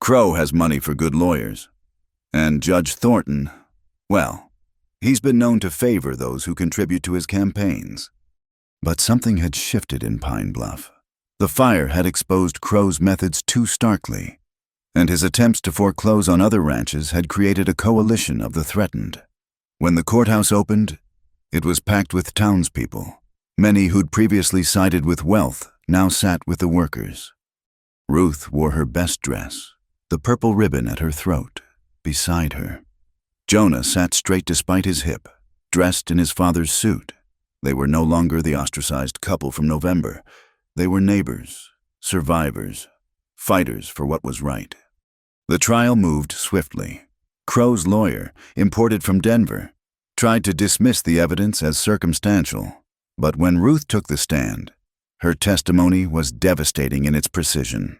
Crow has money for good lawyers. And Judge Thornton, well, he's been known to favor those who contribute to his campaigns. But something had shifted in Pine Bluff. The fire had exposed Crow's methods too starkly, and his attempts to foreclose on other ranches had created a coalition of the threatened. When the courthouse opened, it was packed with townspeople. Many who'd previously sided with wealth now sat with the workers. Ruth wore her best dress, the purple ribbon at her throat, beside her. Jonah sat straight despite his hip, dressed in his father's suit. They were no longer the ostracized couple from November. They were neighbors, survivors, fighters for what was right. The trial moved swiftly. Crow's lawyer, imported from Denver, tried to dismiss the evidence as circumstantial. But when Ruth took the stand, her testimony was devastating in its precision.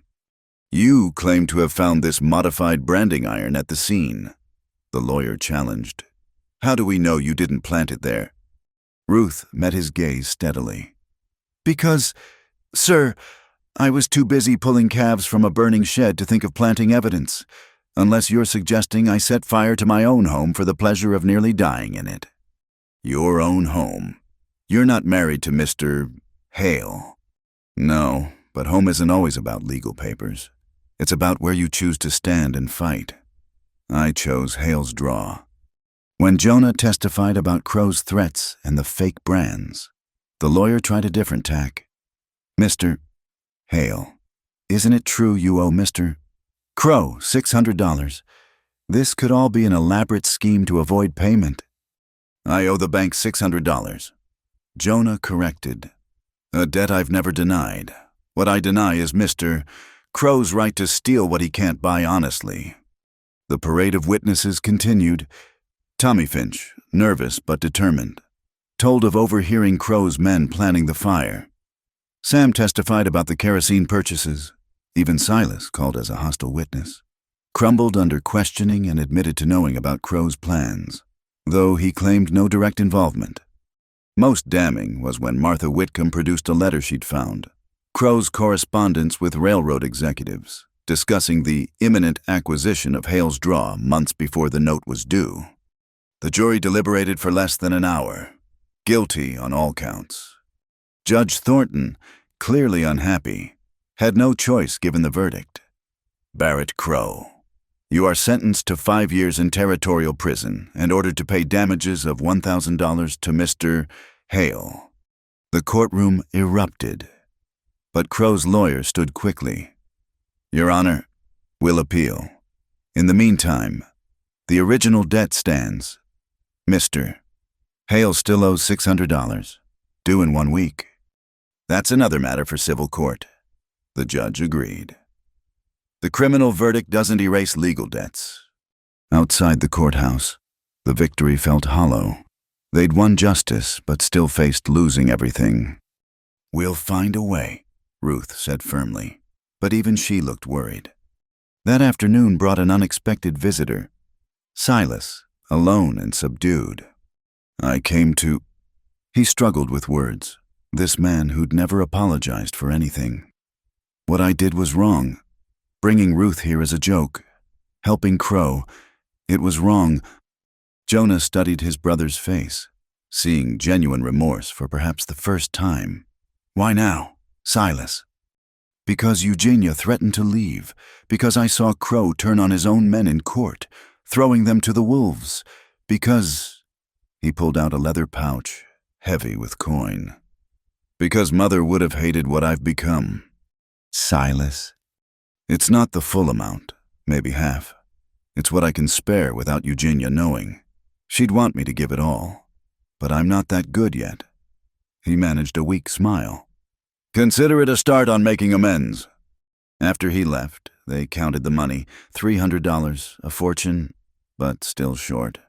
You claim to have found this modified branding iron at the scene, the lawyer challenged. How do we know you didn't plant it there? Ruth met his gaze steadily. Because, sir, I was too busy pulling calves from a burning shed to think of planting evidence, unless you're suggesting I set fire to my own home for the pleasure of nearly dying in it. Your own home. You're not married to Mr. Hale. No, but home isn't always about legal papers. It's about where you choose to stand and fight. I chose Hale's draw. When Jonah testified about Crow's threats and the fake brands, the lawyer tried a different tack. Mr. Hale, isn't it true you owe Mr. Crow $600? This could all be an elaborate scheme to avoid payment. I owe the bank $600. Jonah corrected. A debt I've never denied. What I deny is Mr. Crow's right to steal what he can't buy honestly. The parade of witnesses continued. Tommy Finch, nervous but determined, told of overhearing Crow's men planning the fire. Sam testified about the kerosene purchases. Even Silas, called as a hostile witness, crumbled under questioning and admitted to knowing about Crow's plans, though he claimed no direct involvement. Most damning was when Martha Whitcomb produced a letter she'd found, Crow's correspondence with railroad executives, discussing the imminent acquisition of Hale's Draw months before the note was due. The jury deliberated for less than an hour, guilty on all counts. Judge Thornton, clearly unhappy, had no choice given the verdict. Barrett Crow, you are sentenced to 5 years in territorial prison and ordered to pay damages of $1,000 to Mr. Hale. The courtroom erupted, but Crow's lawyer stood quickly. Your Honor, we'll appeal. In the meantime, the original debt stands. Mr. Hale still owes $600, due in 1 week. That's another matter for civil court. The judge agreed. The criminal verdict doesn't erase legal debts. Outside the courthouse, the victory felt hollow. They'd won justice, but still faced losing everything. We'll find a way, Ruth said firmly, but even she looked worried. That afternoon brought an unexpected visitor, Silas, alone and subdued. I came to... He struggled with words, this man who'd never apologized for anything. What I did was wrong. Bringing Ruth here is a joke. Helping Crow, it was wrong. Jonah studied his brother's face, seeing genuine remorse for perhaps the first time. Why now, Silas? Because Eugenia threatened to leave, because I saw Crow turn on his own men in court, throwing them to the wolves, because... He pulled out a leather pouch, heavy with coin. Because Mother would have hated what I've become. Silas? It's not the full amount, maybe half. It's what I can spare without Eugenia knowing. She'd want me to give it all, but I'm not that good yet. He managed a weak smile. Consider it a start on making amends. After he left, they counted the money, $300, a fortune, but still short.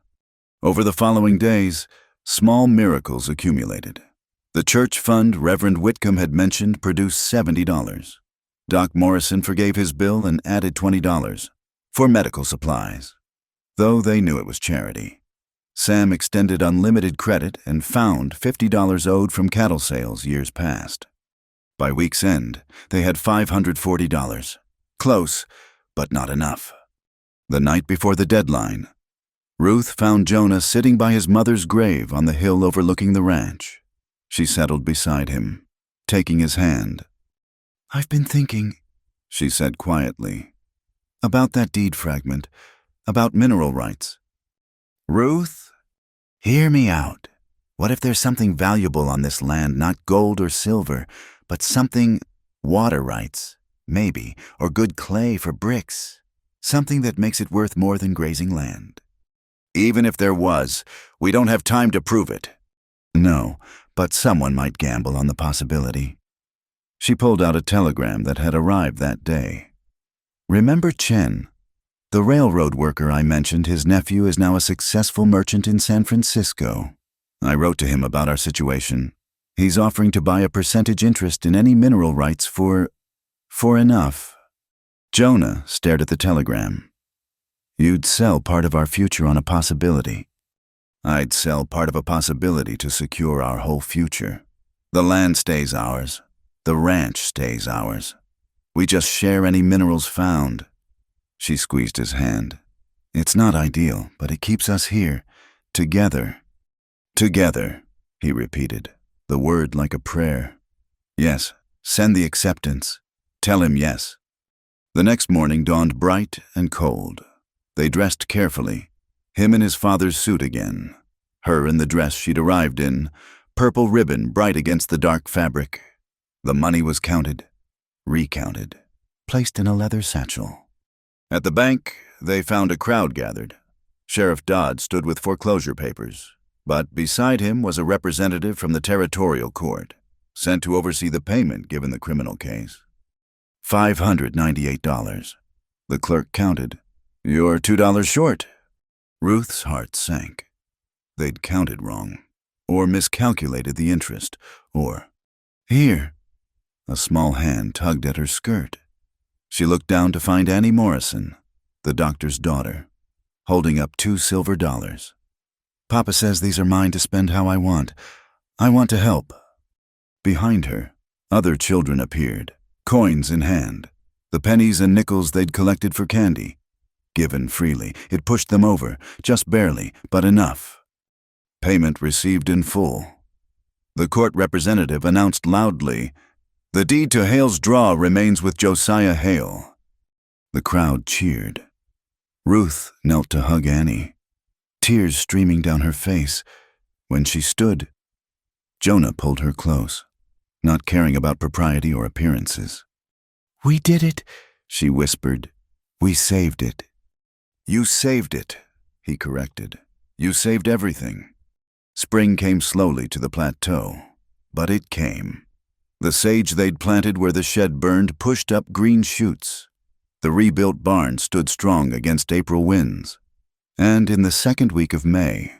Over the following days, small miracles accumulated. The church fund Reverend Whitcomb had mentioned produced $70. Doc Morrison forgave his bill and added $20 for medical supplies, though they knew it was charity. Sam extended unlimited credit and found $50 owed from cattle sales years past. By week's end, they had $540. Close, but not enough. The night before the deadline, Ruth found Jonah sitting by his mother's grave on the hill overlooking the ranch. She settled beside him, taking his hand. I've been thinking, she said quietly, about that deed fragment, about mineral rights. Ruth, hear me out. What if there's something valuable on this land, not gold or silver, but something, water rights, maybe, or good clay for bricks, something that makes it worth more than grazing land? Even if there was, we don't have time to prove it. No, but someone might gamble on the possibility. She pulled out a telegram that had arrived that day. Remember Chen? The railroad worker I mentioned, his nephew is now a successful merchant in San Francisco. I wrote to him about our situation. He's offering to buy a percentage interest in any mineral rights for enough. Jonah stared at the telegram. You'd sell part of our future on a possibility. I'd sell part of a possibility to secure our whole future. The land stays ours. The ranch stays ours. We just share any minerals found. She squeezed his hand. It's not ideal, but it keeps us here, together. Together, he repeated, the word like a prayer. Yes, send the acceptance. Tell him yes. The next morning dawned bright and cold. They dressed carefully, him in his father's suit again, her in the dress she'd arrived in, purple ribbon bright against the dark fabric. The money was counted, recounted, placed in a leather satchel. At the bank, they found a crowd gathered. Sheriff Dodd stood with foreclosure papers, but beside him was a representative from the territorial court, sent to oversee the payment given the criminal case. $598. The clerk counted. You're $2 short. Ruth's heart sank. They'd counted wrong, or miscalculated the interest, or... Here, A small hand tugged at her skirt. She looked down to find Annie Morrison, the doctor's daughter, holding up $2 silver. Papa says these are mine to spend how I want. I want to help. Behind her, other children appeared, coins in hand, the pennies and nickels they'd collected for candy. Given freely, it pushed them over, just barely, but enough. Payment received in full. The court representative announced loudly, "The deed to Hale's draw remains with Josiah Hale." The crowd cheered. Ruth knelt to hug Annie, tears streaming down her face. When she stood, Jonah pulled her close, not caring about propriety or appearances. "We did it," she whispered. "We saved it." "You saved it," he corrected. "You saved everything." Spring came slowly to the plateau, but it came. The sage they'd planted where the shed burned pushed up green shoots. The rebuilt barn stood strong against April winds. And in the second week of May,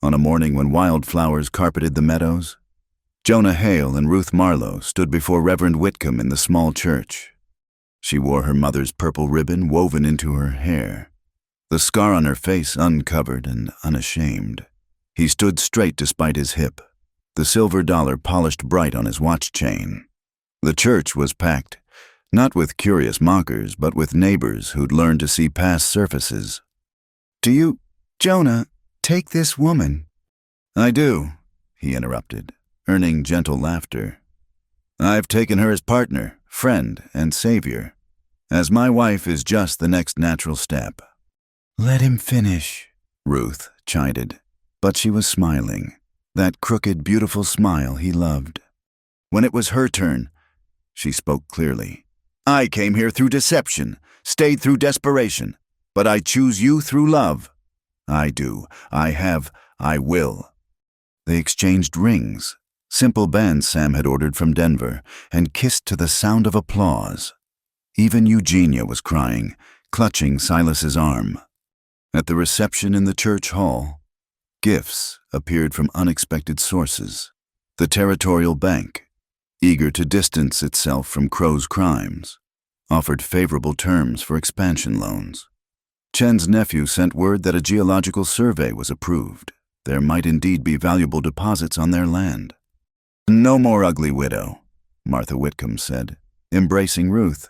on a morning when wildflowers carpeted the meadows, Jonah Hale and Ruth Marlowe stood before Reverend Whitcomb in the small church. She wore her mother's purple ribbon woven into her hair, the scar on her face uncovered and unashamed. He stood straight despite his hip, the $silver polished bright on his watch chain. The church was packed, not with curious mockers, but with neighbors who'd learned to see past surfaces. "Do you, Jonah, take this woman?" "I do," he interrupted, earning gentle laughter. "I've taken her as partner, friend, and savior. As my wife is just the next natural step." "Let him finish," Ruth chided, but she was smiling, that crooked, beautiful smile he loved. When it was her turn, she spoke clearly. "I came here through deception, stayed through desperation, but I choose you through love. I do, I have, I will." They exchanged rings, simple bands Sam had ordered from Denver, and kissed to the sound of applause. Even Eugenia was crying, clutching Silas's arm. At the reception in the church hall, gifts appeared from unexpected sources. The Territorial Bank, eager to distance itself from Crow's crimes, offered favorable terms for expansion loans. Chen's nephew sent word that a geological survey was approved. There might indeed be valuable deposits on their land. "No more ugly widow," Martha Whitcomb said, embracing Ruth.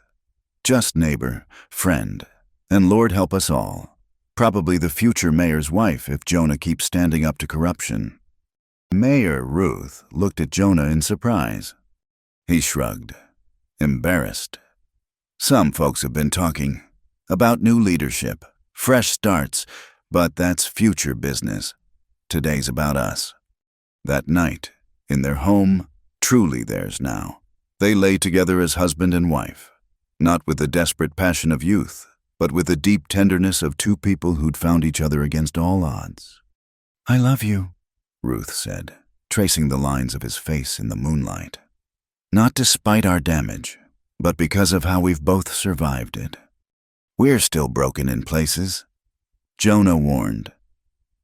"Just neighbor, friend, and Lord help us all. Probably the future mayor's wife if Jonah keeps standing up to corruption." Mayor Ruth looked at Jonah in surprise. He shrugged, embarrassed. "Some folks have been talking about new leadership, fresh starts, but that's future business. Today's about us." That night, in their home, truly theirs now, they lay together as husband and wife, not with the desperate passion of youth, but with the deep tenderness of two people who'd found each other against all odds. "I love you," Ruth said, tracing the lines of his face in the moonlight. "Not despite our damage, but because of how we've both survived it. We're still broken in places." Jonah warned,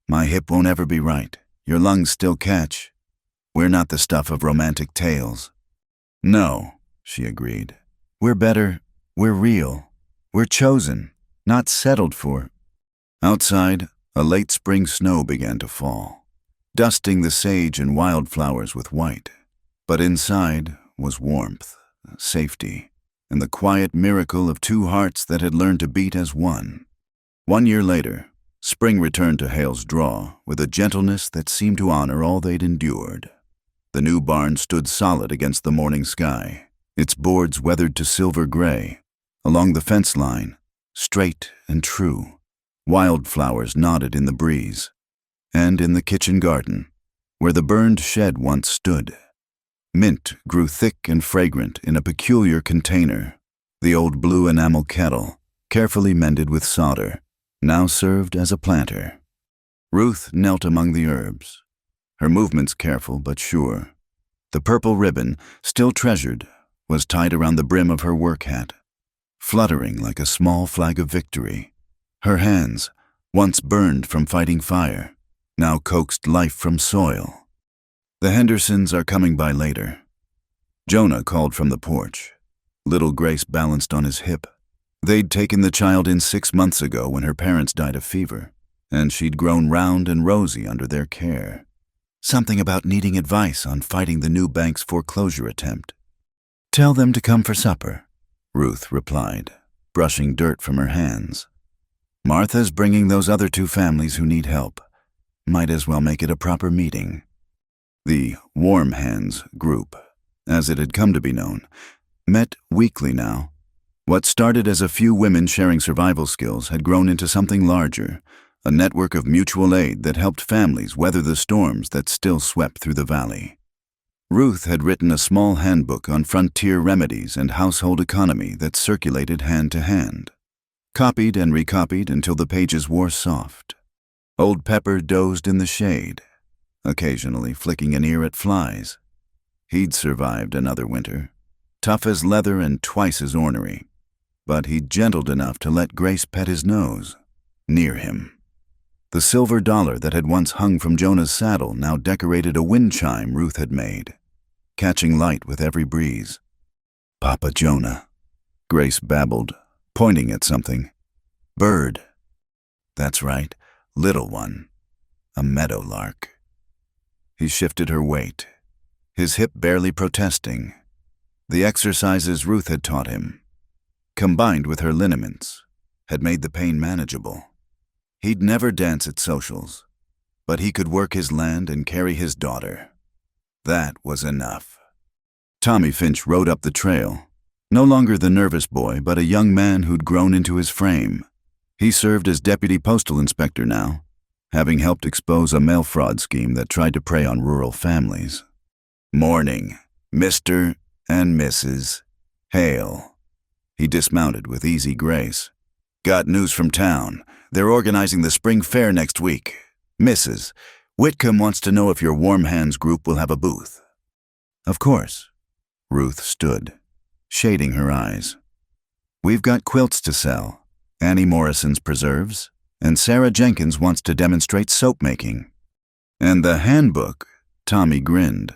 "My hip won't ever be right. Your lungs still catch. We're not the stuff of romantic tales." "No," she agreed. "We're better. We're real. We're chosen, not settled for." Outside, a late spring snow began to fall, dusting the sage and wildflowers with white. But inside was warmth, safety, and the quiet miracle of two hearts that had learned to beat as one. 1 year later, spring returned to Hale's draw with a gentleness that seemed to honor all they'd endured. The new barn stood solid against the morning sky, its boards weathered to silver gray. Along the fence line, straight and true, wildflowers nodded in the breeze. And in the kitchen garden, where the burned shed once stood, mint grew thick and fragrant in a peculiar container. The old blue enamel kettle, carefully mended with solder, now served as a planter. Ruth knelt among the herbs, her movements careful but sure. The purple ribbon, still treasured, was tied around the brim of her work hat, fluttering like a small flag of victory. Her hands, once burned from fighting fire, now coaxed life from soil. "The Hendersons are coming by later." Jonah called from the porch. Little Grace balanced on his hip. They'd taken the child in 6 months ago when her parents died of fever, and she'd grown round and rosy under their care. Something about needing advice on fighting the new bank's foreclosure attempt. "Tell them to come for supper," Ruth replied, brushing dirt from her hands. "Martha's bringing those other 2 families who need help. Might as well make it a proper meeting." The Warm Hands group, as it had come to be known, met weekly now. What started as a few women sharing survival skills had grown into something larger, a network of mutual aid that helped families weather the storms that still swept through the valley. Ruth had written a small handbook on frontier remedies and household economy that circulated hand to hand. Copied and recopied until the pages wore soft. Old Pepper dozed in the shade, occasionally flicking an ear at flies. He'd survived another winter, tough as leather and twice as ornery, but he'd gentled enough to let Grace pet his nose, near him. The silver dollar that had once hung from Jonah's saddle now decorated a wind chime Ruth had made, catching light with every breeze. "Papa Jonah," Grace babbled, pointing at something. "Bird." "That's right, little one. A meadowlark." He shifted her weight, his hip barely protesting. The exercises Ruth had taught him, combined with her liniments, had made the pain manageable. He'd never dance at socials, but he could work his land and carry his daughter. That was enough. Tommy Finch rode up the trail, no longer the nervous boy, but a young man who'd grown into his frame. He served as deputy postal inspector now, having helped expose a mail fraud scheme that tried to prey on rural families. "Morning, Mr. and Mrs. Hale." He dismounted with easy grace. "Got news from town. They're organizing the spring fair next week. Mrs. Whitcomb wants to know if your Warm Hands group will have a booth." "Of course." Ruth stood, shading her eyes. "We've got quilts to sell, Annie Morrison's preserves, and Sarah Jenkins wants to demonstrate soap making." "And the handbook," Tommy grinned.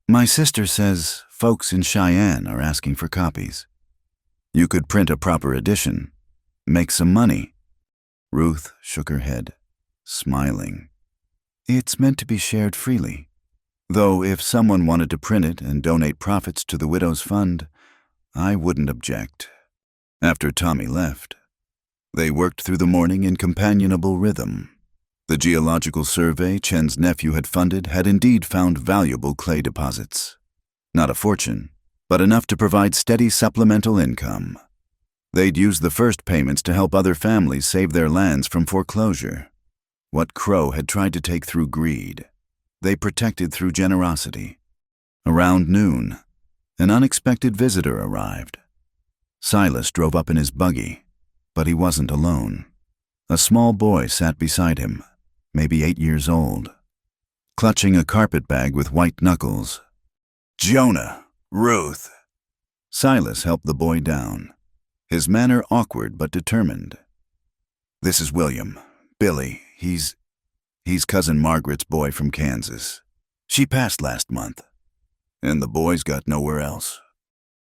"My sister says folks in Cheyenne are asking for copies. You could print a proper edition, make some money." Ruth shook her head, smiling. "It's meant to be shared freely. Though if someone wanted to print it and donate profits to the Widow's Fund, I wouldn't object." After Tommy left, they worked through the morning in companionable rhythm. The geological survey Chen's nephew had funded had indeed found valuable clay deposits. Not a fortune, but enough to provide steady supplemental income. They'd used the first payments to help other families save their lands from foreclosure. What Crow had tried to take through greed, they protected through generosity. Around noon, an unexpected visitor arrived. Silas drove up in his buggy, but he wasn't alone. A small boy sat beside him, maybe 8 years old, clutching a carpetbag with white knuckles. "Jonah, Ruth." Silas helped the boy down, his manner awkward but determined. "This is William. Billy, he's Cousin Margaret's boy from Kansas. She passed last month, and the boy's got nowhere else."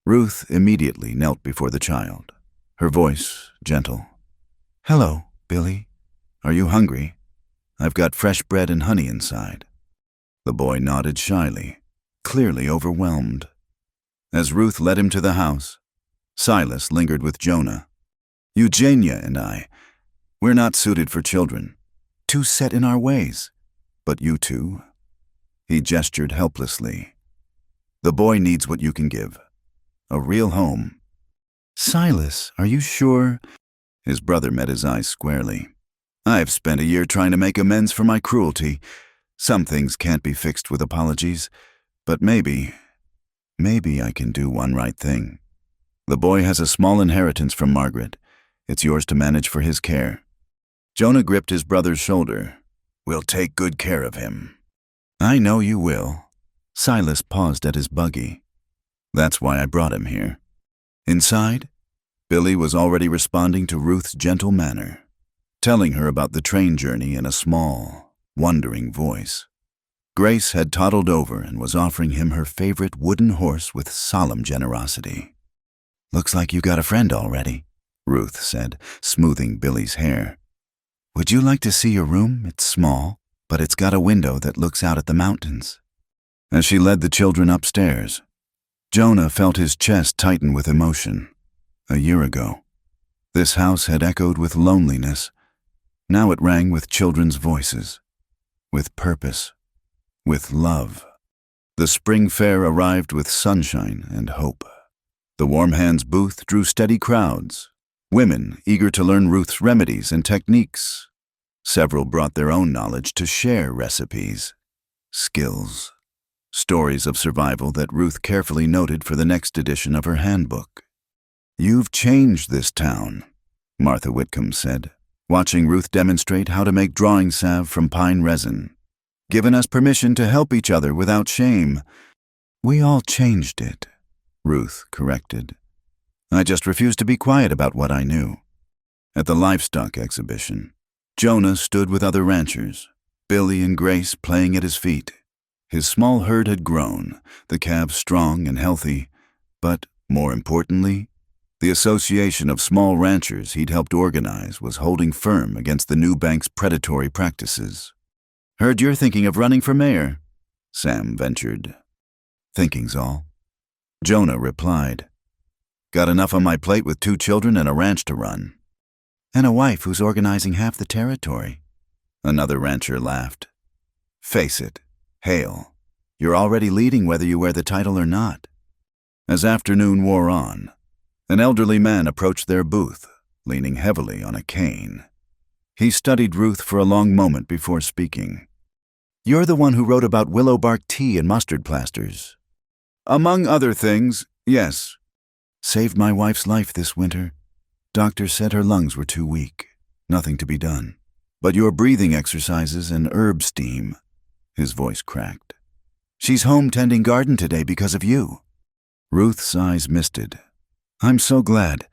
Ruth immediately knelt before the child, her voice gentle. "Hello, Billy. Are you hungry? I've got fresh bread and honey inside." The boy nodded shyly, clearly overwhelmed. As Ruth led him to the house, Silas lingered with Jonah. "Eugenia and we're not suited for children, too set in our ways. But you two," he gestured helplessly. "The boy needs what you can give, a real home." "Silas, are you sure?" His brother met his eyes squarely. "I've spent a year trying to make amends for my cruelty. Some things can't be fixed with apologies, but maybe I can do one right thing. The boy has a small inheritance from Margaret. It's yours to manage for his care." Jonah gripped his brother's shoulder. "We'll take good care of him." "I know you will." Silas paused at his buggy. "That's why I brought him here." Inside, Billy was already responding to Ruth's gentle manner, telling her about the train journey in a small, wondering voice. Grace had toddled over and was offering him her favorite wooden horse with solemn generosity. "Looks like you got a friend already," Ruth said, smoothing Billy's hair. "Would you like to see your room? It's small, but it's got a window that looks out at the mountains." As she led the children upstairs, Jonah felt his chest tighten with emotion. A year ago, this house had echoed with loneliness. Now it rang with children's voices, with purpose, with love. The spring fair arrived with sunshine and hope. The Warm Hands booth drew steady crowds, women eager to learn Ruth's remedies and techniques. Several brought their own knowledge to share recipes, skills, stories of survival that Ruth carefully noted for the next edition of her handbook. "You've changed this town," Martha Whitcomb said, watching Ruth demonstrate how to make drawing salve from pine resin. "Given us permission to help each other without shame." "We all changed it," Ruth corrected. "I just refused to be quiet about what I knew." At the livestock exhibition, Jonah stood with other ranchers, Billy and Grace playing at his feet. His small herd had grown, the calves strong and healthy, but, more importantly, the association of small ranchers he'd helped organize was holding firm against the new bank's predatory practices. "Heard you're thinking of running for mayor," Sam ventured. "Thinking's all," Jonah replied. "Got enough on my plate with 2 children and a ranch to run." "And a wife who's organizing half the territory," another rancher laughed. "Face it, Hale, you're already leading whether you wear the title or not." As afternoon wore on, an elderly man approached their booth, leaning heavily on a cane. He studied Ruth for a long moment before speaking. "You're the one who wrote about willow bark tea and mustard plasters." "Among other things, yes." "Saved my wife's life this winter. Doctor said her lungs were too weak. Nothing to be done. But your breathing exercises and herb steam," his voice cracked. "She's home tending garden today because of you." Ruth's eyes misted. "I'm so glad.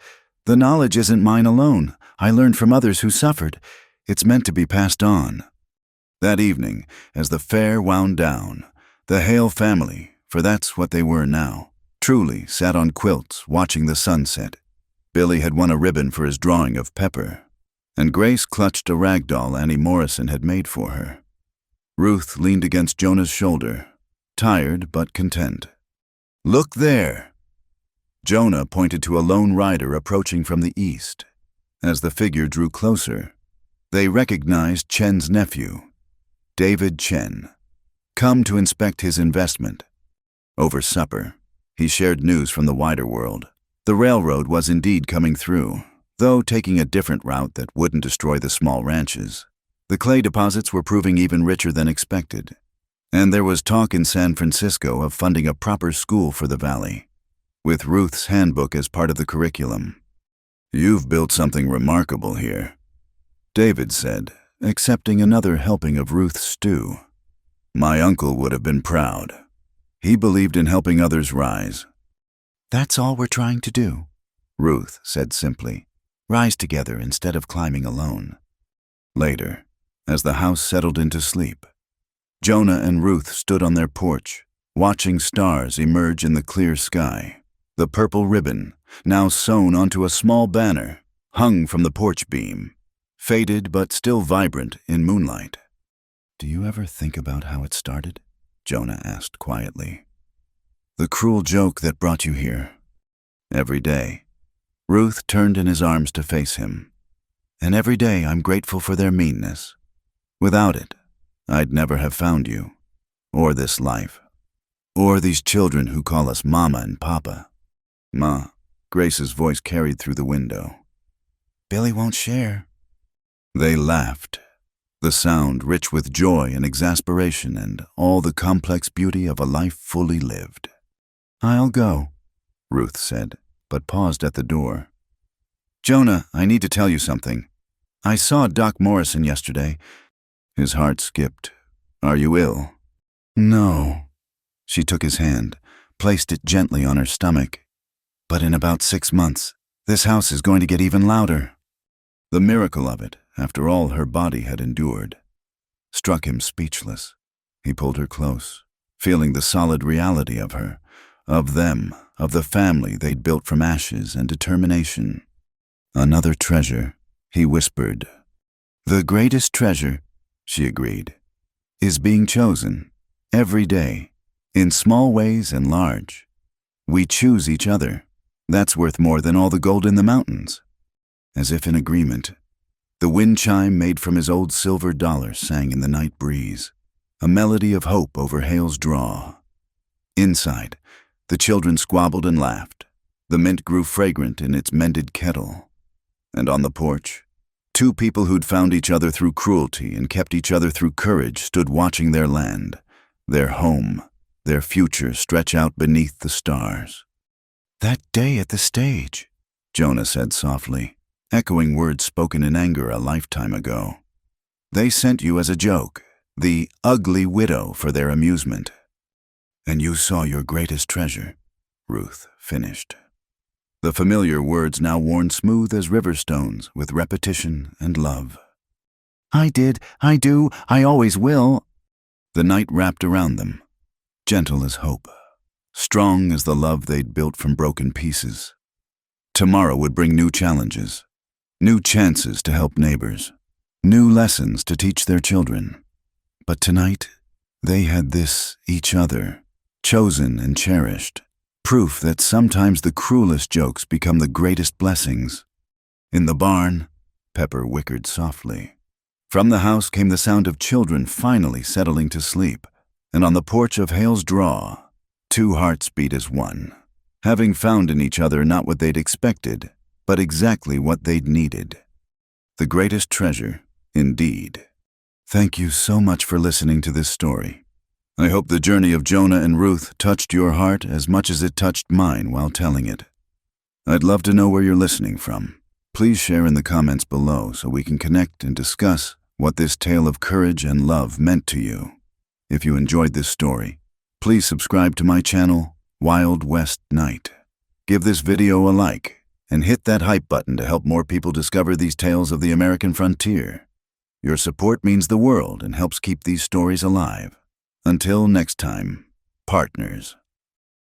The knowledge isn't mine alone. I learned from others who suffered. It's meant to be passed on." That evening, as the fair wound down, the Hale family, for that's what they were now, truly sat on quilts watching the sunset. Billy had won a ribbon for his drawing of Pepper, and Grace clutched a rag doll Annie Morrison had made for her. Ruth leaned against Jonah's shoulder, tired but content. "Look there!" Jonah pointed to a lone rider approaching from the east. As the figure drew closer, they recognized Chen's nephew, David Chen, come to inspect his investment. Over supper, he shared news from the wider world. The railroad was indeed coming through, though taking a different route that wouldn't destroy the small ranches. The clay deposits were proving even richer than expected, and there was talk in San Francisco of funding a proper school for the valley, with Ruth's handbook as part of the curriculum. "You've built something remarkable here," David said, accepting another helping of Ruth's stew. "My uncle would have been proud. He believed in helping others rise." "That's all we're trying to do," Ruth said simply. "Rise together instead of climbing alone." Later, as the house settled into sleep, Jonah and Ruth stood on their porch, watching stars emerge in the clear sky. The purple ribbon, now sewn onto a small banner, hung from the porch beam, faded but still vibrant in moonlight. "Do you ever think about how it started?" Jonah asked quietly. "The cruel joke that brought you here." "Every day." Ruth turned in his arms to face him. "And every day I'm grateful for their meanness. Without it, I'd never have found you, or this life, or these children who call us Mama and Papa." "Ma," Grace's voice carried through the window. "Billy won't share." They laughed, the sound rich with joy and exasperation and all the complex beauty of a life fully lived. "I'll go," Ruth said, but paused at the door. "Jonah, I need to tell you something. I saw Doc Morrison yesterday." His heart skipped. "Are you ill?" "No." She took his hand, placed it gently on her stomach. "But in about 6 months, this house is going to get even louder." The miracle of it, after all her body had endured, struck him speechless. He pulled her close, feeling the solid reality of her, of them, of the family they'd built from ashes and determination. Another treasure, he whispered. The greatest treasure, she agreed, is being chosen, every day, in small ways and large. We choose each other. That's worth more than all the gold in the mountains. As if in agreement, the wind chime made from his old silver dollar sang in the night breeze, a melody of hope over Hale's draw. Inside, the children squabbled and laughed. The mint grew fragrant in its mended kettle. And on the porch, two people who'd found each other through cruelty and kept each other through courage stood watching their land, their home, their future stretch out beneath the stars. That day at the stage, Jonah said softly, echoing words spoken in anger a lifetime ago. They sent you as a joke, the ugly widow for their amusement. And you saw your greatest treasure, Ruth finished. The familiar words now worn smooth as river stones with repetition and love. I did, I do, I always will. The night wrapped around them, gentle as hope, strong as the love they'd built from broken pieces. Tomorrow would bring new challenges, new chances to help neighbors, new lessons to teach their children. But tonight, they had this, each other, chosen and cherished, proof that sometimes the cruelest jokes become the greatest blessings. In the barn, Pepper whickered softly. From the house came the sound of children finally settling to sleep, and on the porch of Hale's draw, two hearts beat as one, having found in each other not what they'd expected, but exactly what they'd needed. The greatest treasure, indeed. Thank you so much for listening to this story. I hope the journey of Jonah and Ruth touched your heart as much as it touched mine while telling it. I'd love to know where you're listening from. Please share in the comments below so we can connect and discuss what this tale of courage and love meant to you. If you enjoyed this story, please subscribe to my channel, Wild West Night. Give this video a like and hit that hype button to help more people discover these tales of the American frontier. Your support means the world and helps keep these stories alive. Until next time, partners.